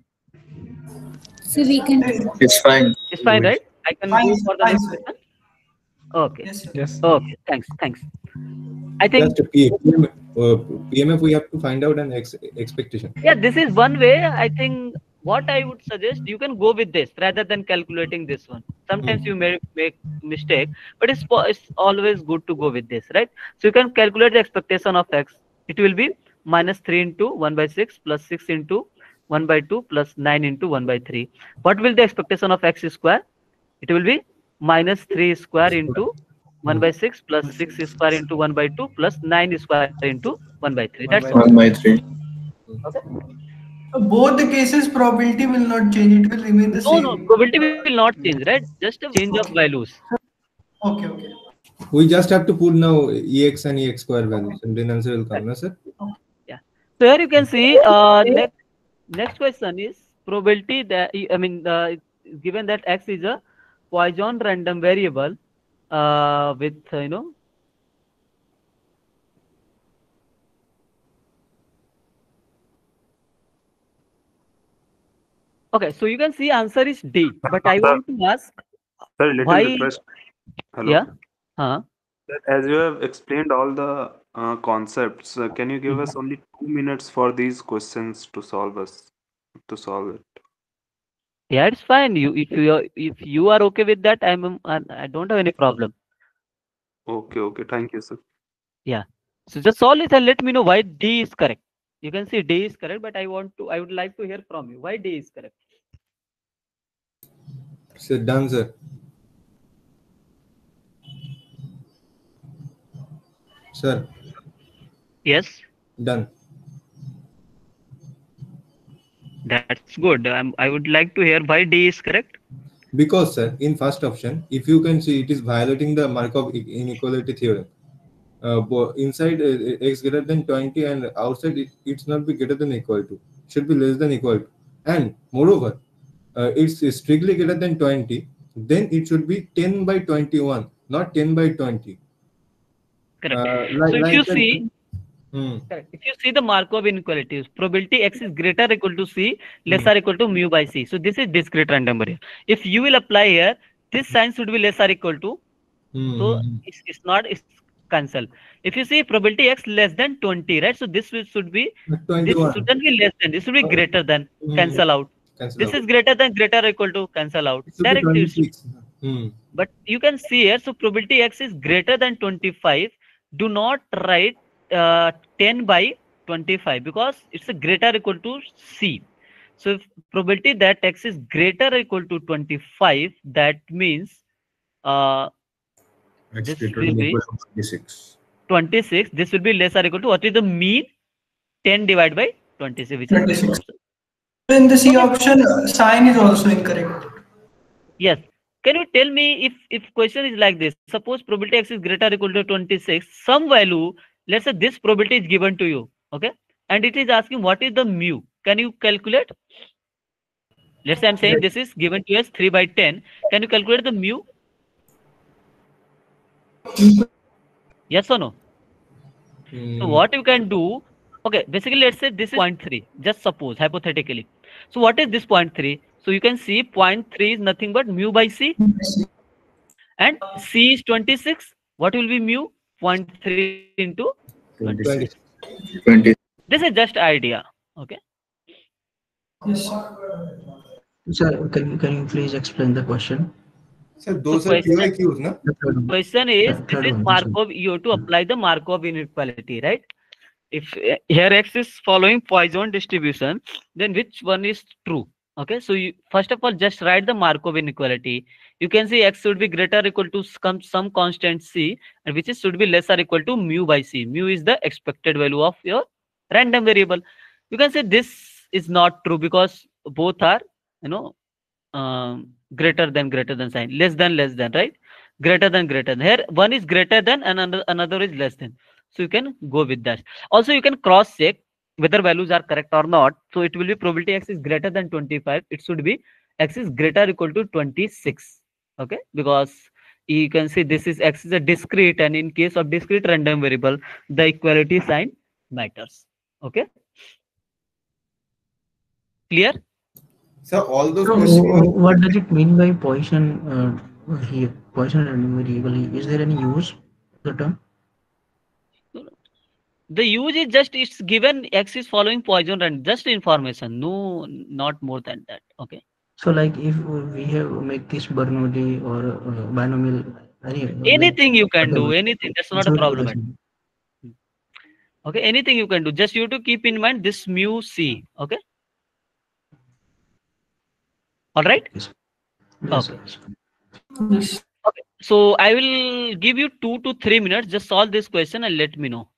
So we can.
It's fine.
It's fine, right? I can
Fine,
go
sir.
for the
Fine,
next
sir.
question. Okay.
Yes, sir.
Yes.
Okay. Thanks. I think
Just PMF we have to find out an expectation.
yeah, this is one way. I think what I would suggest, you can go with this rather than calculating this one. Sometimes you may make mistake, but it's always good to go with this, right? So you can calculate the expectation of x. It will be minus 3 into 1 by 6 plus 6 into 1 by 2 plus 9 into 1 by 3. What will the expectation of x square? It will be minus 3 square into 1 by 6 plus 6 square into 1 by 2 plus 9 square into 1 by 3. That's all.
1 by 3.
Okay.
So both the cases probability will not change. It will remain the
No,
same.
probability will not change, right? Just a change of
Okay.
values.
Okay.
We just have to put now ex and ex square values, and then answer will come, no, sir?
Yeah. So here you can see next question is probability that given that x is a Poisson random variable with okay, so you can see answer is D, but I
Sir,
want to ask
sir, little
why.
request.
Yeah.
Hello.
Huh?
Sir, as you have explained all the concepts, can you give us only 2 minutes for these questions to solve it?
Yeah, it's fine. If you are okay with that, I don't have any problem.
Okay. Thank you, sir.
Yeah. So just solve it and let me know why D is correct. You can see D is correct, but I would like to hear from you why D is correct.
So done, sir. Sir.
Yes.
Done.
That's good. I would like to hear why D is correct.
Because, sir, in first option, if you can see, it is violating the Markov inequality theorem. Inside x greater than 20 and outside it's not be greater than equal to, should be less than equal to, and moreover it's strictly greater than 20, then it should be 10 by 21, not 10 by 20.
Correct.
Like,
So if
like
you
that,
see, correct. If you see the Markov inequalities, probability x is greater or equal to c, less or equal to mu by c. So this is discrete random variable. If you will apply here, this sign should be less or equal to. So it's cancel. If you see probability x less than 20, right? So should be this
21.
shouldn't be less than. This should be greater than. Cancel out.
Cancel
This
out.
is greater than greater or equal to, cancel out.
It should be
Directly.
26.
But you can see here, so probability x is greater than 25. Do not write 10 by 25 because it's a greater or equal to c. So if probability that x is greater or equal to 25, that means
X
this
greater
will
than
be
equal to 26.
26. This will be less or equal to, what is the mean? 10 divided by 26, which is this
26.
option.
So in the C option, sign is also incorrect.
Yes. Can you tell me if question is like this? Suppose probability x is greater or equal to 26, some value, let's say this probability is given to you, okay? And it is asking what is the mu? Can you calculate? Let's say I'm saying this is given to us 3 by 10. Can you calculate the mu? Yes or no? So what you can do, okay, basically let's say this is 0.3, just suppose, hypothetically. So what is this 0.3? So you can see 0.3 is nothing but mu by c. And c is 26. What will be mu? 0.3 into 26.
20.
This is just idea. Okay.
Sir, can you please explain the question?
Sir, those are QIQs, no?
Question is,
Yeah,
this
third
is
one,
Markov, you have to apply the Markov inequality, right? If here x is following Poisson distribution, then which one is true? Okay, so you first of all just write the Markov inequality. You can see x should be greater or equal to some constant c, and which is should be less or equal to mu by c. Mu is the expected value of your random variable. You can say this is not true because both are greater than sign, less than, right? Greater than here one is greater than and another is less than, so you can go with that. Also you can cross check whether values are correct or not. So it will be probability x is greater than 25, it should be x is greater or equal to 26. Okay, because you can see this is x is a discrete, and in case of discrete random variable, the equality sign matters. Okay, clear?
So all those
So,
questions.
what does it mean by Poisson here? Poisson random variable. Is there any use the term?
The use is just it's given x is following Poisson and just information, no, not more than that. Okay,
So, like if we have make this Bernoulli or binomial, any like
anything you can do,
whatever,
anything, that's not
it's
a
not
problem.
relation.
Okay, anything you can do, just you to keep in mind this mu c. Okay, all right.
Yes, yes,
Okay,
sir.
Yes.
okay, so I will give you 2 to 3 minutes, just solve this question and let me know.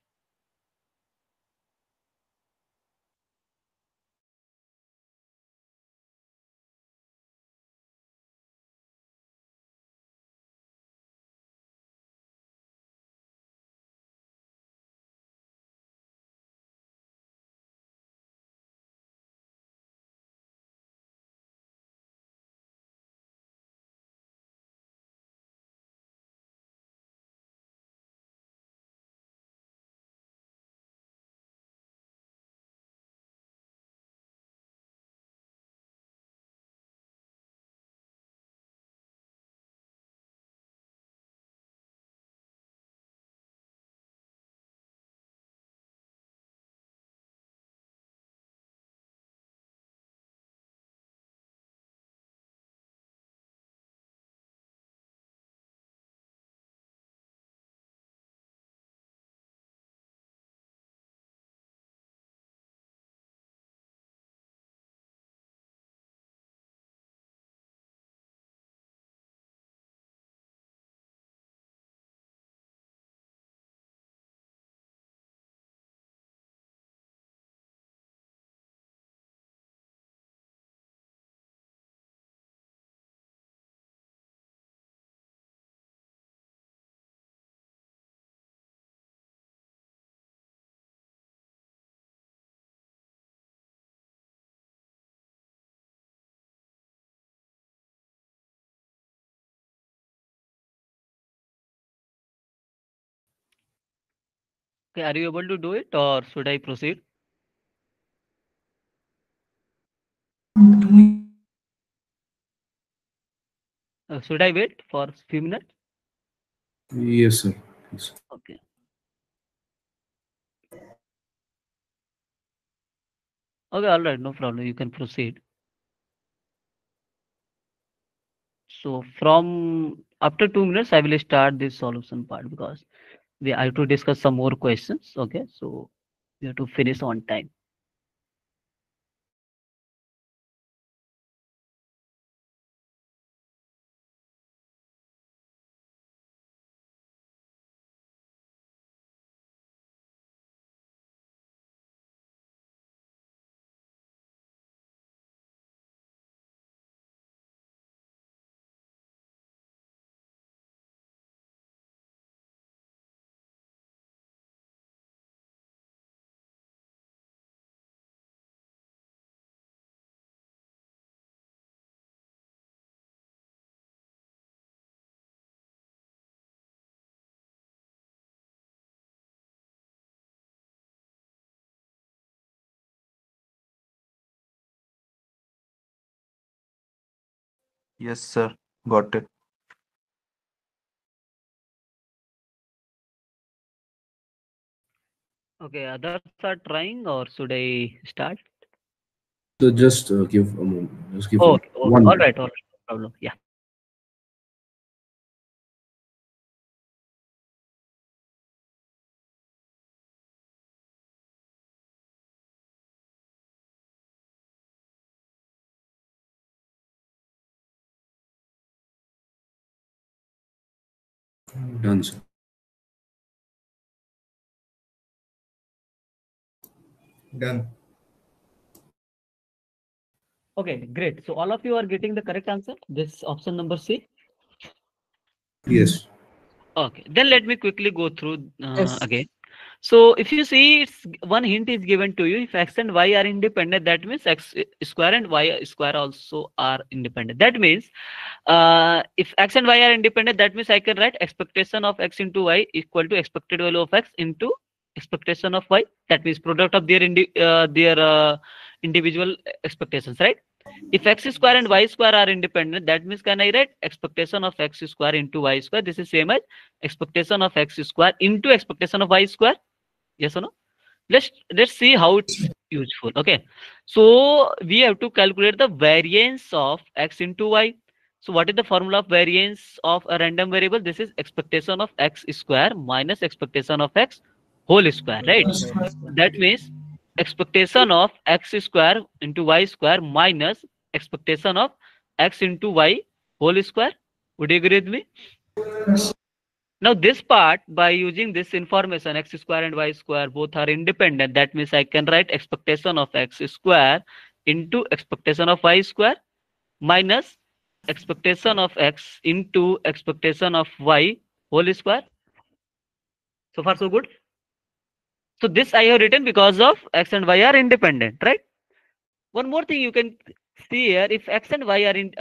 Okay, are you able to do it or should I proceed? Should I wait for a few minutes?
Yes, sir. Yes.
Okay. Okay, all right, no problem. You can proceed. So from after 2 minutes, I will start this solution part because we have to discuss some more questions. Okay, so we have to finish on time.
Yes, sir. Got it.
Okay, others are trying or should I start?
So just give a moment. Just give
Okay, okay,
1 minute.
all right, no problem. Yeah.
Done, sir.
Done.
Okay, great. So all of you are getting the correct answer. This option number C.
Yes.
Okay, then let me quickly go through
Yes.
again. So if you see, it's one hint is given to you. If x and y are independent, that means x square and y square also are independent. That means if x and y are independent, that means I can write expectation of x into y equal to expected value of x into expectation of y. That means product of their individual expectations, right? If x square and y square are independent, that means can I write expectation of x square into y square? This is same as expectation of x square into expectation of y square. Yes or no? Let's see how it's useful. Okay, so we have to calculate the variance of x into y. So what is the formula of variance of a random variable? This is expectation of x square minus expectation of x whole square, right? That means expectation of x square into y square minus expectation of x into y whole square. Would you agree with me? Now this part, by using this information, x square and y square both are independent. That means I can write expectation of x square into expectation of y square minus expectation of x into expectation of y whole square. So far so good. So this I have written because of x and y are independent, right? One more thing you can see here, if x and y are in,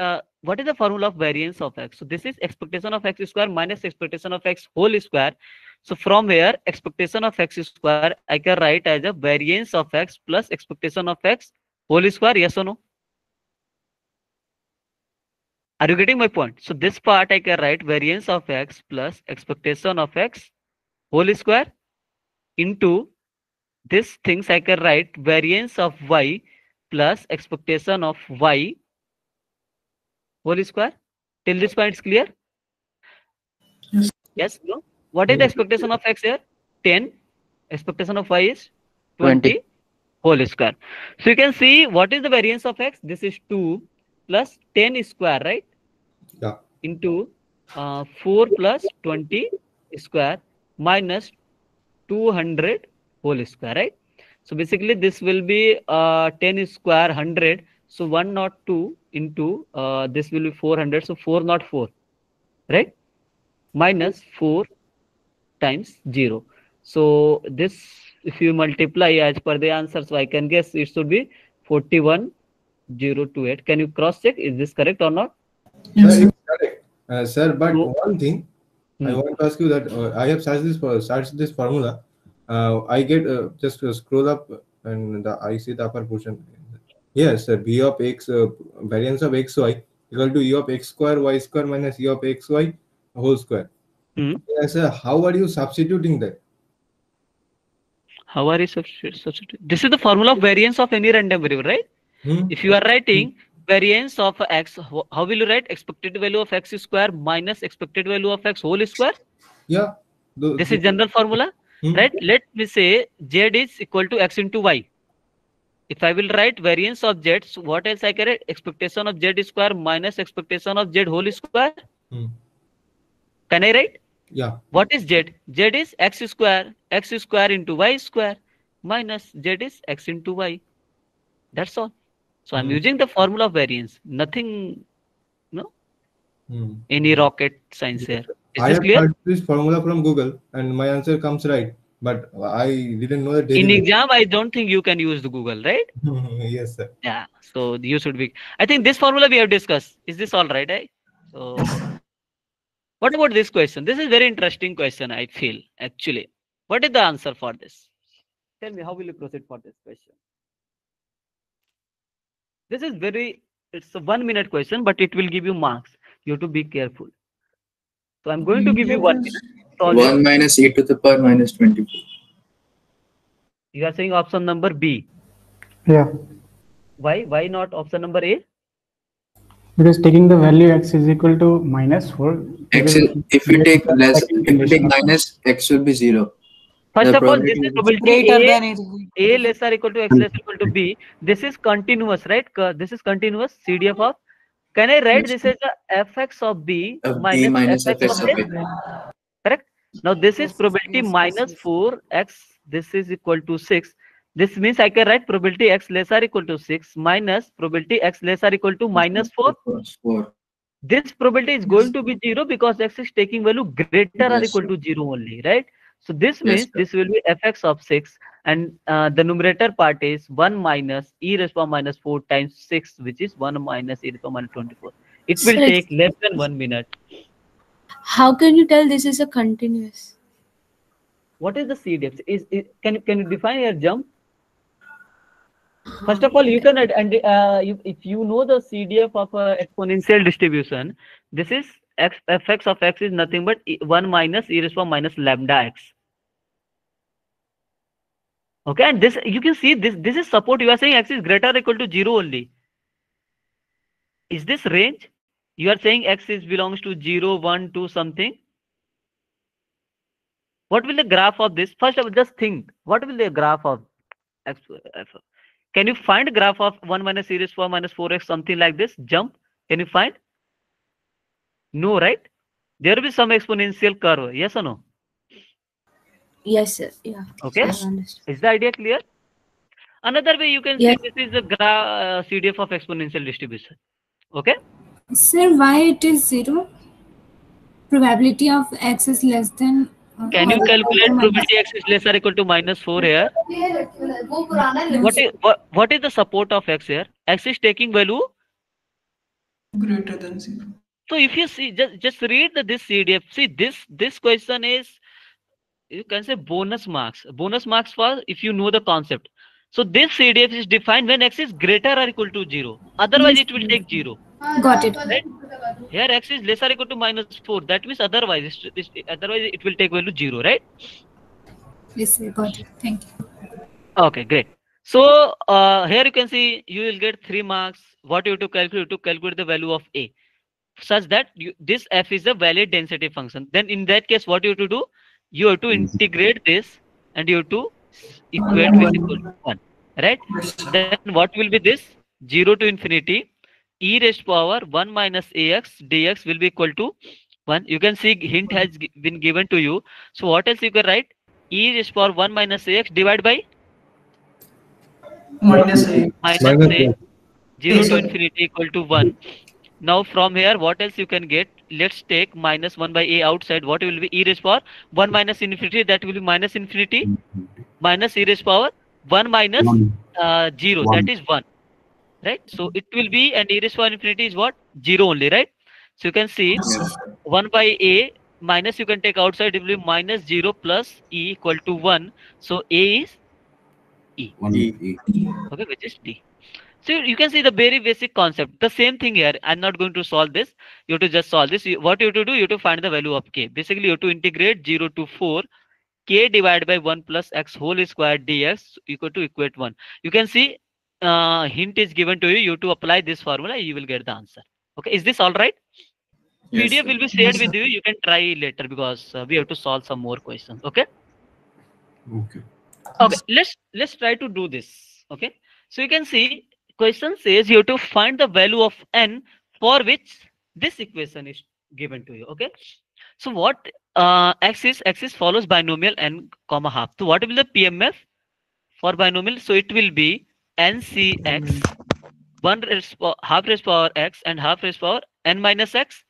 what is the formula of variance of x? So this is expectation of x square minus expectation of x whole square. So from here, expectation of x square, I can write as a variance of x plus expectation of x whole square. Yes or no? Are you getting my point? So this part I can write variance of x plus expectation of x whole square into this things I can write variance of y plus expectation of y whole square. Till this point is clear? Yes, no? What is the expectation of x here? 10. Expectation of y is 20 whole square. So you can see what is the variance of x? This is 2 plus 10 square, right?
Yeah.
Into 4 plus 20 square minus 200 whole square, right? So basically this will be 10 square 100. So 102 into this will be 400. So 404, right? Minus 4 times 0. So this, if you multiply as per the answer, so I can guess it should be 41028. Can you cross check? Is this correct or not?
Yes, sir. It's correct. Sir, but
So,
one thing I want to ask you that I have searched this formula. I get just scroll up and I see the upper portion. Yes, sir. V of x variance of xy equal to e of x square y square minus e of xy whole square. Yes, sir. How are you substituting that?
how are you substitute? This is the formula of variance of any random variable, right? If you are writing variance of x, how will you write? Expected value of x square minus expected value of x whole square.
Yeah.
This is general formula, right? Let me say z is equal to x into y. If I will write variance of z, so what else I can write? Expectation of z square minus expectation of z whole square. Can I write?
Yeah.
What is z? Z is x square into y square minus z is x into y. That's all. So I'm using the formula of variance. Nothing, no? Any rocket science here. Is
I
this
have
clear?
searched this formula from Google and my answer comes right, but I didn't know the
In
derivation.
exam, I don't think you can use the Google, right?
Yes, sir.
Yeah. So you should be. I think this formula we have discussed. Is this all right? Eh? So what about this question? This is very interesting question, I feel, actually. What is the answer for this? Tell me, how will you proceed for this question? This is it's a 1 minute question, but it will give you marks. You have to be careful. So I'm going to give you 1 minute.
1 minus e to the power minus 24.
You are saying option number B.
Yeah,
Why? Why not option number A?
because taking the value x is equal to minus 4.
X is, if we take less, if we take minus, x will be 0.
First
The
of all, this is
probability
probability A lesser equal to X less equal to B. This is continuous, right? This is continuous CDF of. Can I write this as a fx of B
of b
minus
minus
fx
fx
of
of
A?
a.
Correct? Now this is probability minus 4x. This is equal to 6. This means I can write probability x lesser equal to 6 minus probability x lesser equal to minus 4.
4.
This probability is going to be 0 because x is taking value greater or equal to 0 only, right? So this
Yes,
means
sir.
this will be fx of 6, and the numerator part is 1 minus e raised power minus 4 times 6, which is 1 minus e raised power minus 24. It will
Sir,
take less than 1 minute.
how can you tell this is a continuous?
What is the CDF? Can you define your jump? First of all, you can if you know the CDF of exponential distribution, this is fx of x is nothing but 1 minus e raised power minus lambda x. Okay, and this you can see this is support. You are saying x is greater or equal to 0 only. Is this range? You are saying x is belongs to 0, 1, 2 something. What will the graph of this? First of all, just think. What will the graph of x? Can you find graph of 1 minus e raised power minus 4x something like this? Jump. Can you find? No, right? There will be some exponential curve. Yes or no?
Yes, sir. Yeah.
Okay.
I understand.
Is the idea clear? Another way you can
Yes.
see this is the CDF of exponential distribution. Okay.
Sir, why it is 0? Probability of x is less than
Can
or
you
equal
calculate
to minus.
probability x is less or equal to minus 4 here? What is the support of x here? X is taking value
Greater than 0.
So if you see, just read this CDF. See this question is, you can say bonus marks. Bonus marks for if you know the concept. So this CDF is defined when x is greater or equal to 0. Otherwise,
Yes,
it will take 0.
got it.
Right? Here x is less or equal to minus 4. That means otherwise, otherwise it will take value 0. Right?
Yes, sir, got it. Thank you.
Okay, great. So here you can see you will get 3 marks. What you have to calculate? To calculate the value of a, such that this f is a valid density function. Then in that case, what you have to do? You have to integrate this and you have to equate with equal to 1. Right? Then what will be this? 0 to infinity. E raised power 1 minus ax dx will be equal to 1. You can see hint has been given to you. So what else you can write? E raised power 1 minus ax divided by
Minus a.
minus a. 0 to
Sorry.
infinity equal to 1. Now from here, what else you can get? Let's take minus 1 by a outside. What will be e raised power 1 minus infinity? That will be minus infinity minus e raised power 1 minus 0. That is 1. Right? So it will be, and e raised power infinity is what? 0 only, right? So you can see 1 by a minus you can take outside. It will be minus 0 plus e equal to 1. So a is e. Okay, which is d. So you can see the very basic concept. The same thing here. I'm not going to solve this. You have to just solve this. What you have to do, you have to find the value of k. Basically, you have to integrate 0 to 4. K divided by 1 plus x whole square dx equal to equate 1. You can see hint is given to you. You have to apply this formula. You will get the answer. Okay. Is this all right?
Yes,
PDF
sir.
will be shared with you. You can try later because we have to solve some more questions. Okay.
Okay.
Okay. Let's try to do this. Okay. So you can see question says you have to find the value of n for which this equation is given to you. Okay. So what axis follows binomial n comma half. So what will be the PMF for binomial? So it will be ncx half raised power x and half raised power n minus x.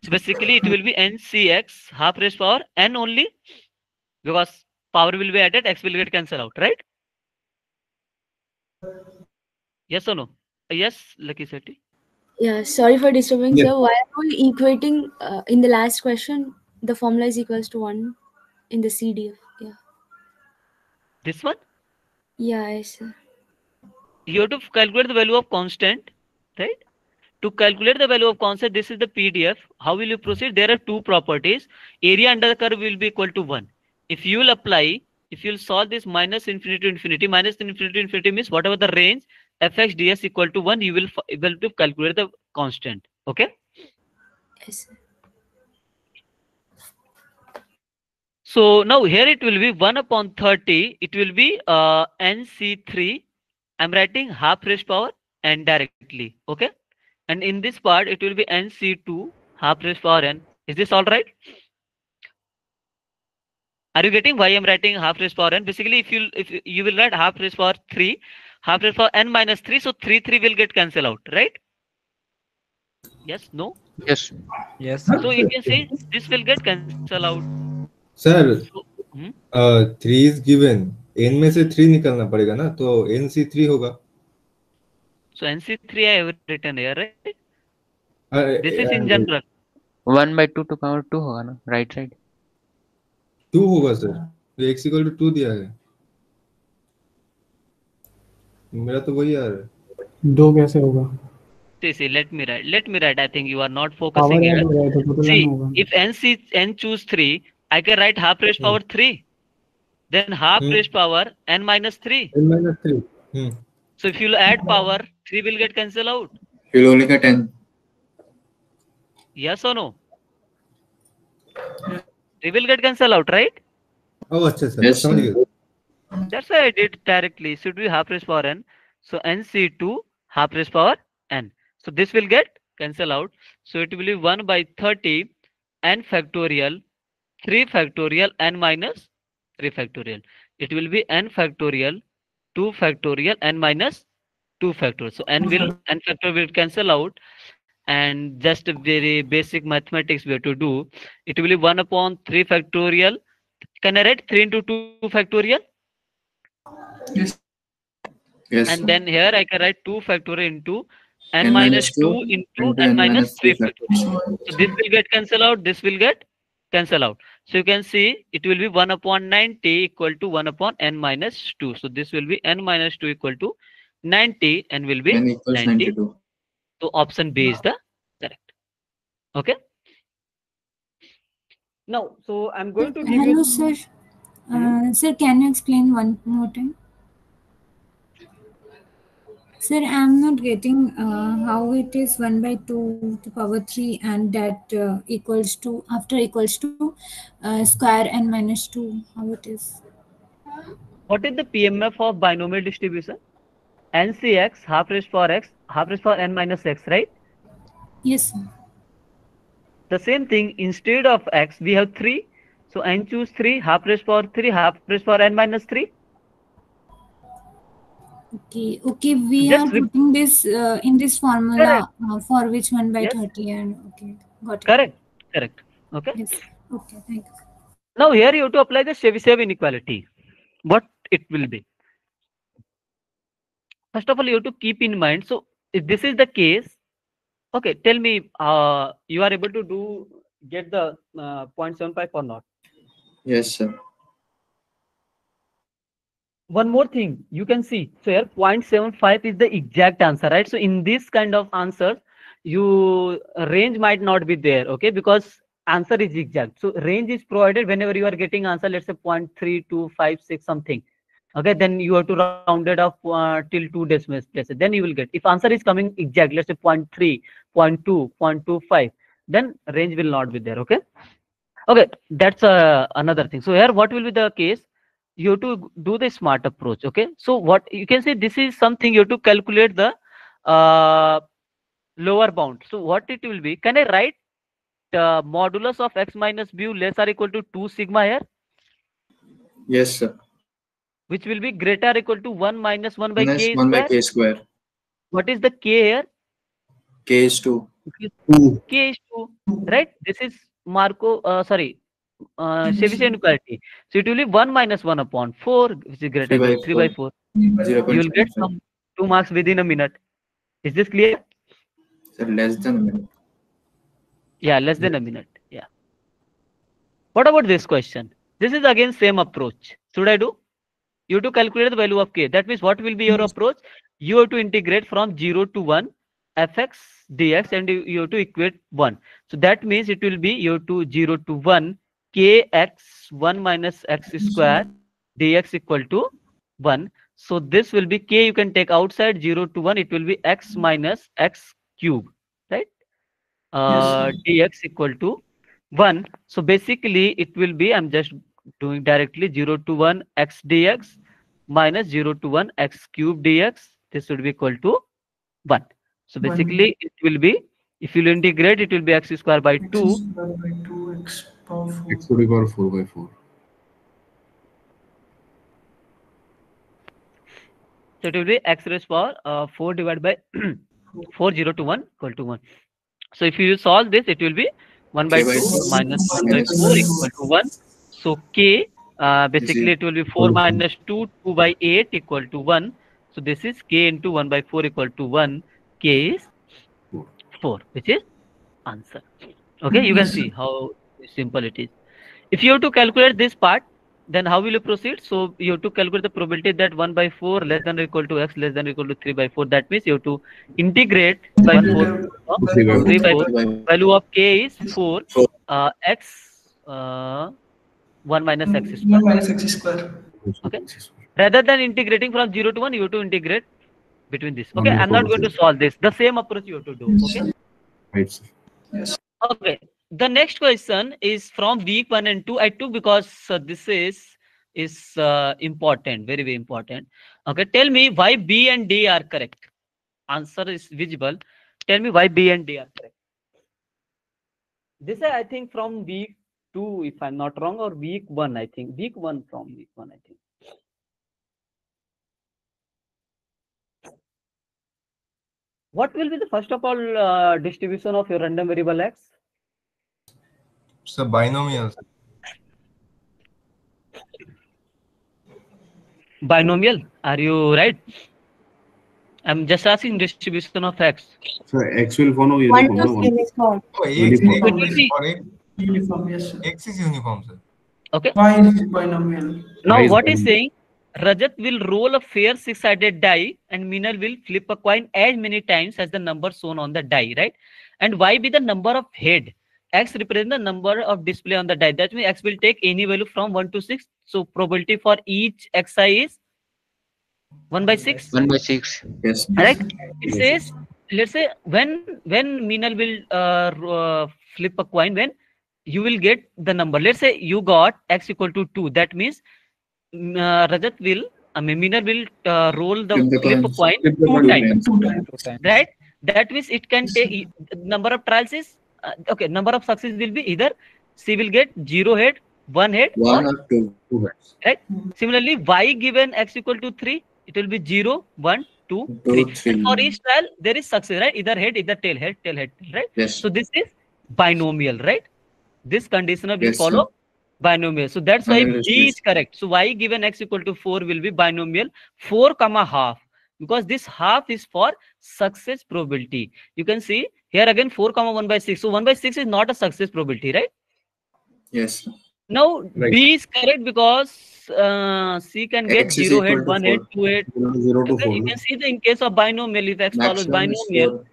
So basically it will be ncx half raised power n only, because power will be added, x will get cancelled out, right? Yes or no? Yes, Lucky Seti.
Yeah, sorry for disturbing,
Yes.
sir. Why are we equating in the last question? The formula is equals to 1 in the CDF. Yeah.
This one?
Yeah, yes, sir.
You have to calculate the value of constant, right? To calculate the value of constant, this is the PDF. How will you proceed? There are two properties. Area under the curve will be equal to 1. If you will apply, if you will solve this minus infinity to infinity, minus infinity to infinity means whatever the range fx ds equal to 1, you will able to calculate the constant. Okay.
Yes, sir.
So now here it will be 1 upon 30. It will be nc3. I'm writing half raised power n directly. Okay. And in this part, it will be nc2 half raised power n. Is this all right? Are you getting why I'm writing half raised power n? Basically, if you will write half raised power 3, half raised power n minus 3, so 3 will get cancelled out, right? Yes, no?
Yes.
Yes.
So you can see this will get cancelled out.
Sir, 3 is given, n में से 3 निकालना पड़ेगा ना, तो nc3 होगा.
So NC3 I have written here, right? This is in
uh,
general.
1/2 to power 2 होगा ना, right side
2 होगा सर, ये x equal to 2 दिया है, मेरा तो वही आ रहा है.
2 कैसे होगा?
See, let me write. Let me write. I think you are not
power
focusing
add
here.
हो गया तो टोटल n
See,
होगा.
if n choose 3, I can write half raised power 3. Then half raised power n minus 3.
n minus 3.
So if you add power, 3 will get cancelled out.
You'll only get n.
Yes or no? 3 will get cancelled out, right?
Oh, अच्छा sir,
Yes,
समझ
sir.
गया.
That's why I did directly. Should be half raised power n. So nc2 half raised power n. So this will get cancelled out. So it will be 1 by 30 n factorial 3 factorial n minus 3 factorial. It will be n factorial 2 factorial n minus 2 factorial. So n factorial will cancel out, and just a very basic mathematics we have to do. It will be 1 upon 3 factorial. Can I write 3 into 2 factorial?
Yes,
And
sir.
then here I can write 2 factorial into n
n
minus
minus
2
2
into
into
n
n
minus
minus
3
3
factorial.
factorial.
So this will get cancelled out, this will get cancelled out. So you can see it will be 1 upon 90 equal to 1 upon n minus 2. So this will be n minus 2 equal to 90 and will be
N equals
90.
92.
So option B is the correct. Okay. Now, so I'm going to give
Hello,
you.
sir. Sir, can you explain one more time? Sir, I'm not getting how it is 1 by 2 to power 3 and that equals to, after equals to square n minus 2, how it is?
What is the PMF of binomial distribution? NCX half raised power x half raised power n minus x, right?
Yes, sir.
The same thing, instead of x we have 3. So n choose 3 half raised power 3 half raised power n minus 3.
Okay, we
Just
are putting this in this formula
correct.
for which 1 by
Yes,
30 and okay, got it.
correct. Okay.
Yes, okay, thank you.
Now here you have to apply the Chebyshev inequality. What it will be? First of all, you have to keep in mind. So if this is the case, okay, tell me, you are able to get the 0.75 or not?
Yes, sir.
One more thing you can see. So here 0.75 is the exact answer, right? So in this kind of answer, you range might not be there, okay? Because answer is exact. So range is provided whenever you are getting answer, let's say 0.3256 something. Okay, then you have to round it off till 2 decimal places. Then you will get. If answer is coming exact, let's say 0.3, 0.2, 0.25, then range will not be there. Okay. Okay, that's another thing. So here, what will be the case? You have to do the smart approach. Okay. So what you can say, this is something you have to calculate the lower bound. So what it will be? Can I write modulus of x minus bu less or equal to 2 sigma here?
Yes, sir.
Which will be greater or equal to 1 minus 1 by
Minus
k
1 by
square.
k square.
What is the k here?
K is 2.
K is 2, right? This is Chebyshev inequality. So it will be 1 minus 1 upon 4, which is greater
3 by
than 3 by 4.
4.
You will get
0.75.
some 2 marks within a minute. Is this clear?
Sir, less than a minute.
Yeah, less than a minute. Yeah. What about this question? This is again same approach. Should I do? You have to calculate the value of k. That means what will be your approach? You have to integrate from 0 to 1 fx dx and you have to equate 1. So that means it will be you have to 0 to 1 kx 1 minus x square dx equal to 1. So this will be k, you can take outside 0 to 1, it will be x minus x cube, right? Dx equal to 1. So basically it will be, I'm just doing directly 0 to 1 x dx minus 0 to 1 x cube dx. This would be equal to 1. So basically it will be, if you integrate, it will be x square by 2.
Square by 2x power 4.
X to the power 4 by 4.
So it will be x raised power 4 divided by 4, 0 to 1 equal to 1. So if you solve this, it will be 1 by
K by
2
2
minus 1 by
minus
4 equal to 1. So k Basically it will be 4 minus 2, 2 by 8 equal to 1. So this is k into 1 by 4 equal to 1. K is 4, which is answer. Okay, you can
Yes.
see how simple it is. If you have to calculate this part, then how will you proceed? So you have to calculate the probability that 1 by 4 less than or equal to x less than or equal to 3 by 4. That means you have to integrate 1 4 3 by 4. Value of k is 4. X 1 minus x square.
1 minus x square.
Okay. Rather than integrating from 0 to 1, you have to integrate between this. Okay. I'm not going to solve this. The same approach you have to do. Okay.
Right, sir.
Yes.
Okay. The next question is from week 1 and 2. I took because this is important, very, very important. Okay. Tell me why B and D are correct. Answer is visible. Tell me why B and D are correct. This is, I think, from week 2, if I'm not wrong, or week 1, I think. Week 1 from week 1, I think. What will be the first of all distribution of your random variable x?
So binomial.
Binomial. Are you right? I'm just asking distribution of x.
So x will follow
One
uniform,
to
no?
uniform.
Oh, X,
Uniform.
X is for X.
Uniform, yes, sir.
X is uniform, sir.
Okay.
Y is binomial.
Now what is saying? Rajat will roll a fair six-sided die and Minal will flip a coin as many times as the number shown on the die, right? And Y be the number of head. X represents the number of display on the die. That means X will take any value from 1 to 6. So probability for each Xi is 1 by 6.
1 by 6.
Yes.
Right? It says, let's say when Minal will flip a coin, when you will get the number. Let's say you got X equal to 2. That means Rajat will, Meenal will roll the flip a coin two times, right? That means it can take number of trials is okay. Number of success will be either she will get 0 head, 1 head,
One
or
or two.
right. Similarly, y given x equal to 3, it will be 0, 1, 2, 3.
Two, three.
And for each trial, there is success, right? Either head, either tail, head, tail, head, tail, right?
Yes.
So this is binomial, right? This conditional will
Yes, sir.
follow binomial. So that's why
Binomial
B is
is
correct. So y given x equal to 4 will be binomial 4 comma half, because this half is for success probability. You can see here again 4 comma 1 by 6. So 1 by 6 is not a success probability, right?
Yes.
Now
Right.
B is correct because C can get
X is
0
equal
head,
to
1 head,
4.
2 head.
0 to
Okay,
4.
you
No?
can see that in case of binomial, if x follows
Maximum is
binomial
4.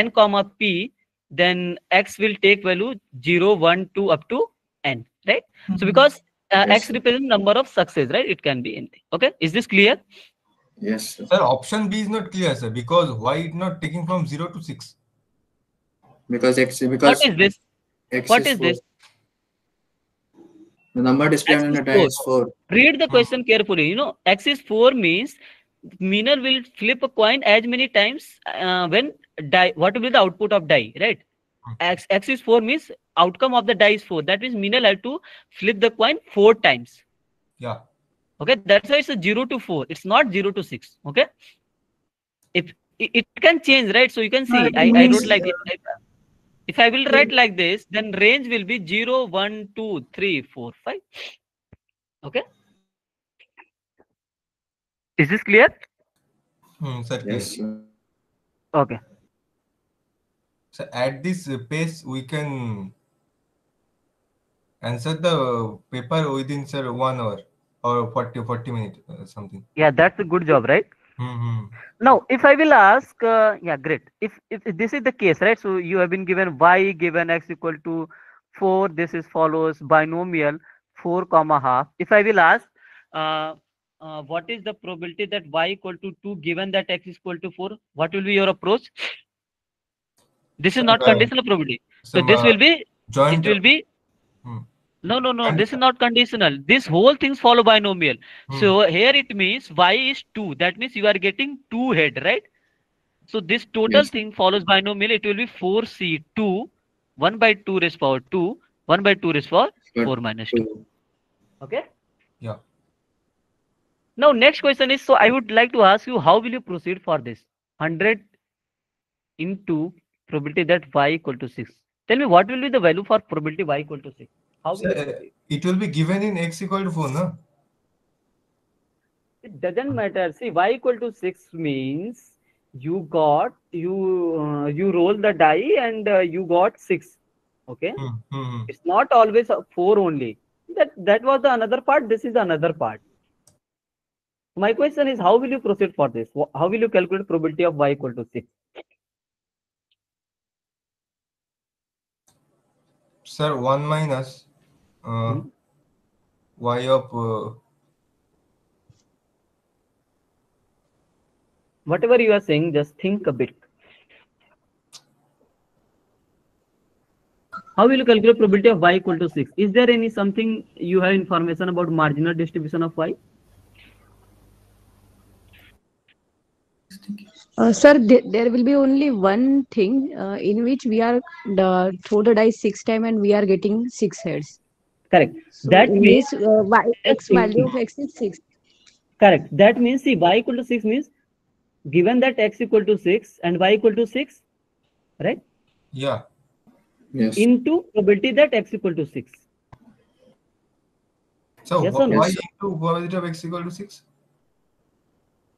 n comma p, then x will take value 0, 1, 2 up to n, right? So because
Yes,
x
sir.
represents number of success, right? It can be anything. Okay, is this clear?
Yes, sir.
Sir, option B is not clear, sir, because why it not taking from 0 to 6?
Because
What is this?
X
What
is
is
4.
this?
The number displayed
X
on
is
the die
4.
is 4.
Read the question carefully. You know, x is 4 means Meenal will flip a coin as many times when die. What will be the output of die, right? X is 4 means outcome of the die is 4. That means Meenal have to flip the coin 4 times.
Yeah.
Okay, that's why it's a 0 to 4. It's not 0 to 6. Okay, if it can change, right? So you can see I wrote like this. If I will write like this, then range will be 0, 1, 2, 3, 4, 5. Okay, is this clear?
Sir, clear.
Yes, sir.
Okay.
So at this pace, we can answer the paper within, sir, 1 hour or 40 minutes, something.
Yeah, that's a good job, right?
Mm-hmm.
Now, if I will ask, yeah, great. If this is the case, right? So you have been given y given x equal to 4. This is follows binomial 4 comma half. If I will ask, what is the probability that y equal to 2 given that x is equal to 4? What will be your approach? This is not conditional probability. So this will be,
joint.
it will be. No. This is not conditional. This whole things follow binomial. So here it means y is 2. That means you are getting 2 head, right? So this total thing follows binomial. It will be 4c2, 1 by 2 raised power 2, 1 by 2 raised power 4 minus 2. Okay?
Yeah.
Now next question is, so I would like to ask you, how will you proceed for this? 100 into probability that y equal to 6. Tell me what will be the value for probability y equal to 6? How will you
Sir,
proceed?
it will be given in x equal to 4, no?
It doesn't matter. See, y equal to 6 means you roll the die and you got 6. Okay. It's not always 4 only. That was the another part. This is the another part. My question is, how will you proceed for this? How will you calculate probability of y equal to 6?
Sir, 1 minus y of
Whatever you are saying, just think a bit. How will you calculate probability of y equal to 6? Is there any something you have information about marginal distribution of y?
Sir, there will be only one thing in which we are throw the dice 6 times and we are getting 6 heads.
Correct.
So
That
in
means
this x value of x is 6.
Correct. That means, see, y equal to 6 means given that x equal to 6 and y equal to 6, right?
Yeah.
Yes.
Into probability that x equal to 6.
So
Yes or no?
y into probability of x equal to 6?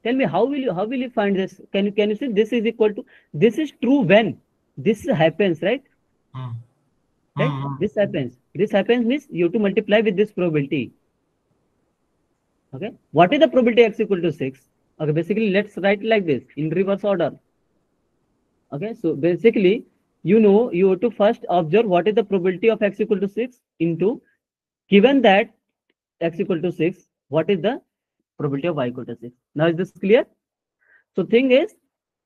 Tell me, how will you find this? Can you see this is equal to, this is true when this happens, right? Right? This happens. This happens means you have to multiply with this probability. Okay. What is the probability x equal to 6? Okay. Basically, let's write it like this in reverse order. Okay. So basically, you have to first observe what is the probability of x equal to 6 into given that x equal to 6, what is the probability of y equal to 6? Now, is this clear? So thing is,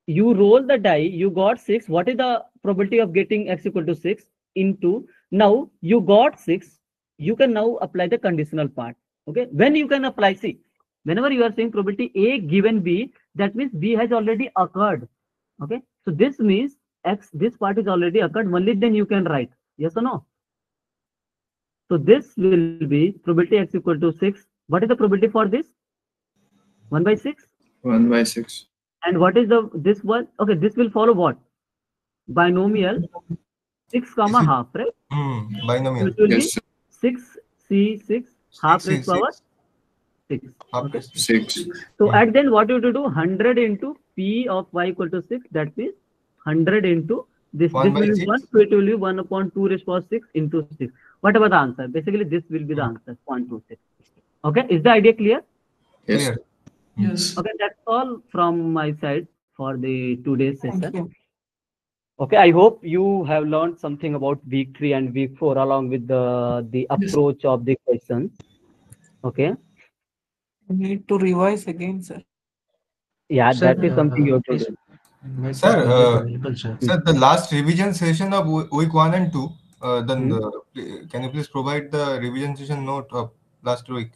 you roll the die, you got 6. What is the probability of getting x equal to 6 into, now you got 6. You can now apply the conditional part. Okay. When you can apply, see, whenever you are saying probability A given B, that means B has already occurred. Okay. So this means x, this part is already occurred. Only then you can write. Yes or no? So this will be probability x equal to 6. What is the probability for this? 1 by 6?
1 by 6.
And what is this one? Okay, this will follow what? Binomial 6 comma half, right?
Binomial.
It will be
Yes, sir.
6c6 half raised power 6. Okay.
6.
So at then what you have to do? 100 into p of y equal to 6. That means 100 into this.
1
This
by
will be
6.
1. So it will be 1 upon 2 raised power 6 into 6. Whatever the answer. Basically, this will be the answer. 0.26. Okay. Is the idea clear?
Yes.
Clear.
Yes.
Okay. That's all from my side for the today's
Thank
session.
you.
Okay, I hope you have learned something about week 3 and week 4 along with the approach of the questions. Okay.
I need to revise again, sir.
Yeah,
Sir,
that is something you have to
please
do.
make
Sir,
this PDF available, sir.
sir, the last revision session of week 1 and 2, then can you please provide the revision session note of last week?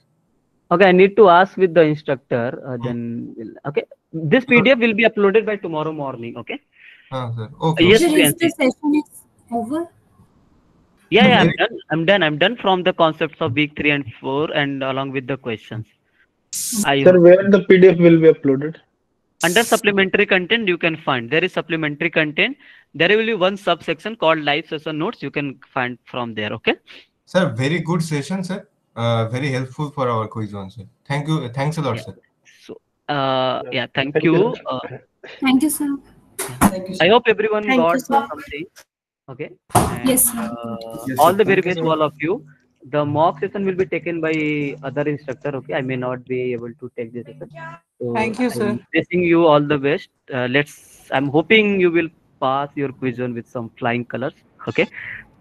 Okay, I need to ask with the instructor. Okay, this PDF will be uploaded by tomorrow morning. Okay.
Sir. Okay.
Yes,
Sir, is the
Priyanshi.
session is over?
Yeah, I'm done. I'm done from the concepts of week 3 and 4 and along with the questions.
Sir, where the PDF will be uploaded?
Under supplementary content, you can find there is supplementary content. There will be one subsection called live session notes. You can find from there. Okay.
Sir, very good session, sir. Very helpful for our quiz one, sir. Thank you. Thanks a lot, sir.
So, thank you.
Thank you, sir.
Thank you,
I
sir.
hope everyone
Thank
got
you, sir.
something. Okay. And,
Yes, sir.
all the very best to all of you. The mock session will be taken by other instructor. Okay. I may not be able to take this session. So
Thank you, sir.
I'm wishing you all the best. I'm hoping you will pass your quiz one with some flying colors. Okay.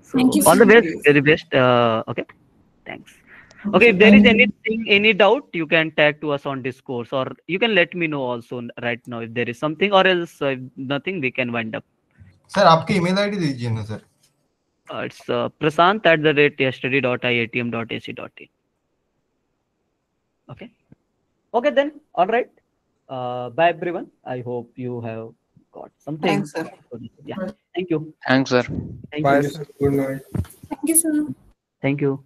So
Thank you,
all the
sir.
best, very best. Okay. Thanks. Okay, if there is anything, any doubt, you can tag to us on Discourse, or you can let me know also right now if there is something, or else if nothing, we can wind up.
Sir आपकी email ID दीजिए ना sir.
It's prasant@yesterday.iatm.ac.in. Okay. Okay then. All right. Bye everyone. I hope you have got something.
Thanks, sir.
Yeah. Thank you.
Thanks, sir.
Thank
Bye,
you.
sir. Good night.
Thank you, sir.
Thank you.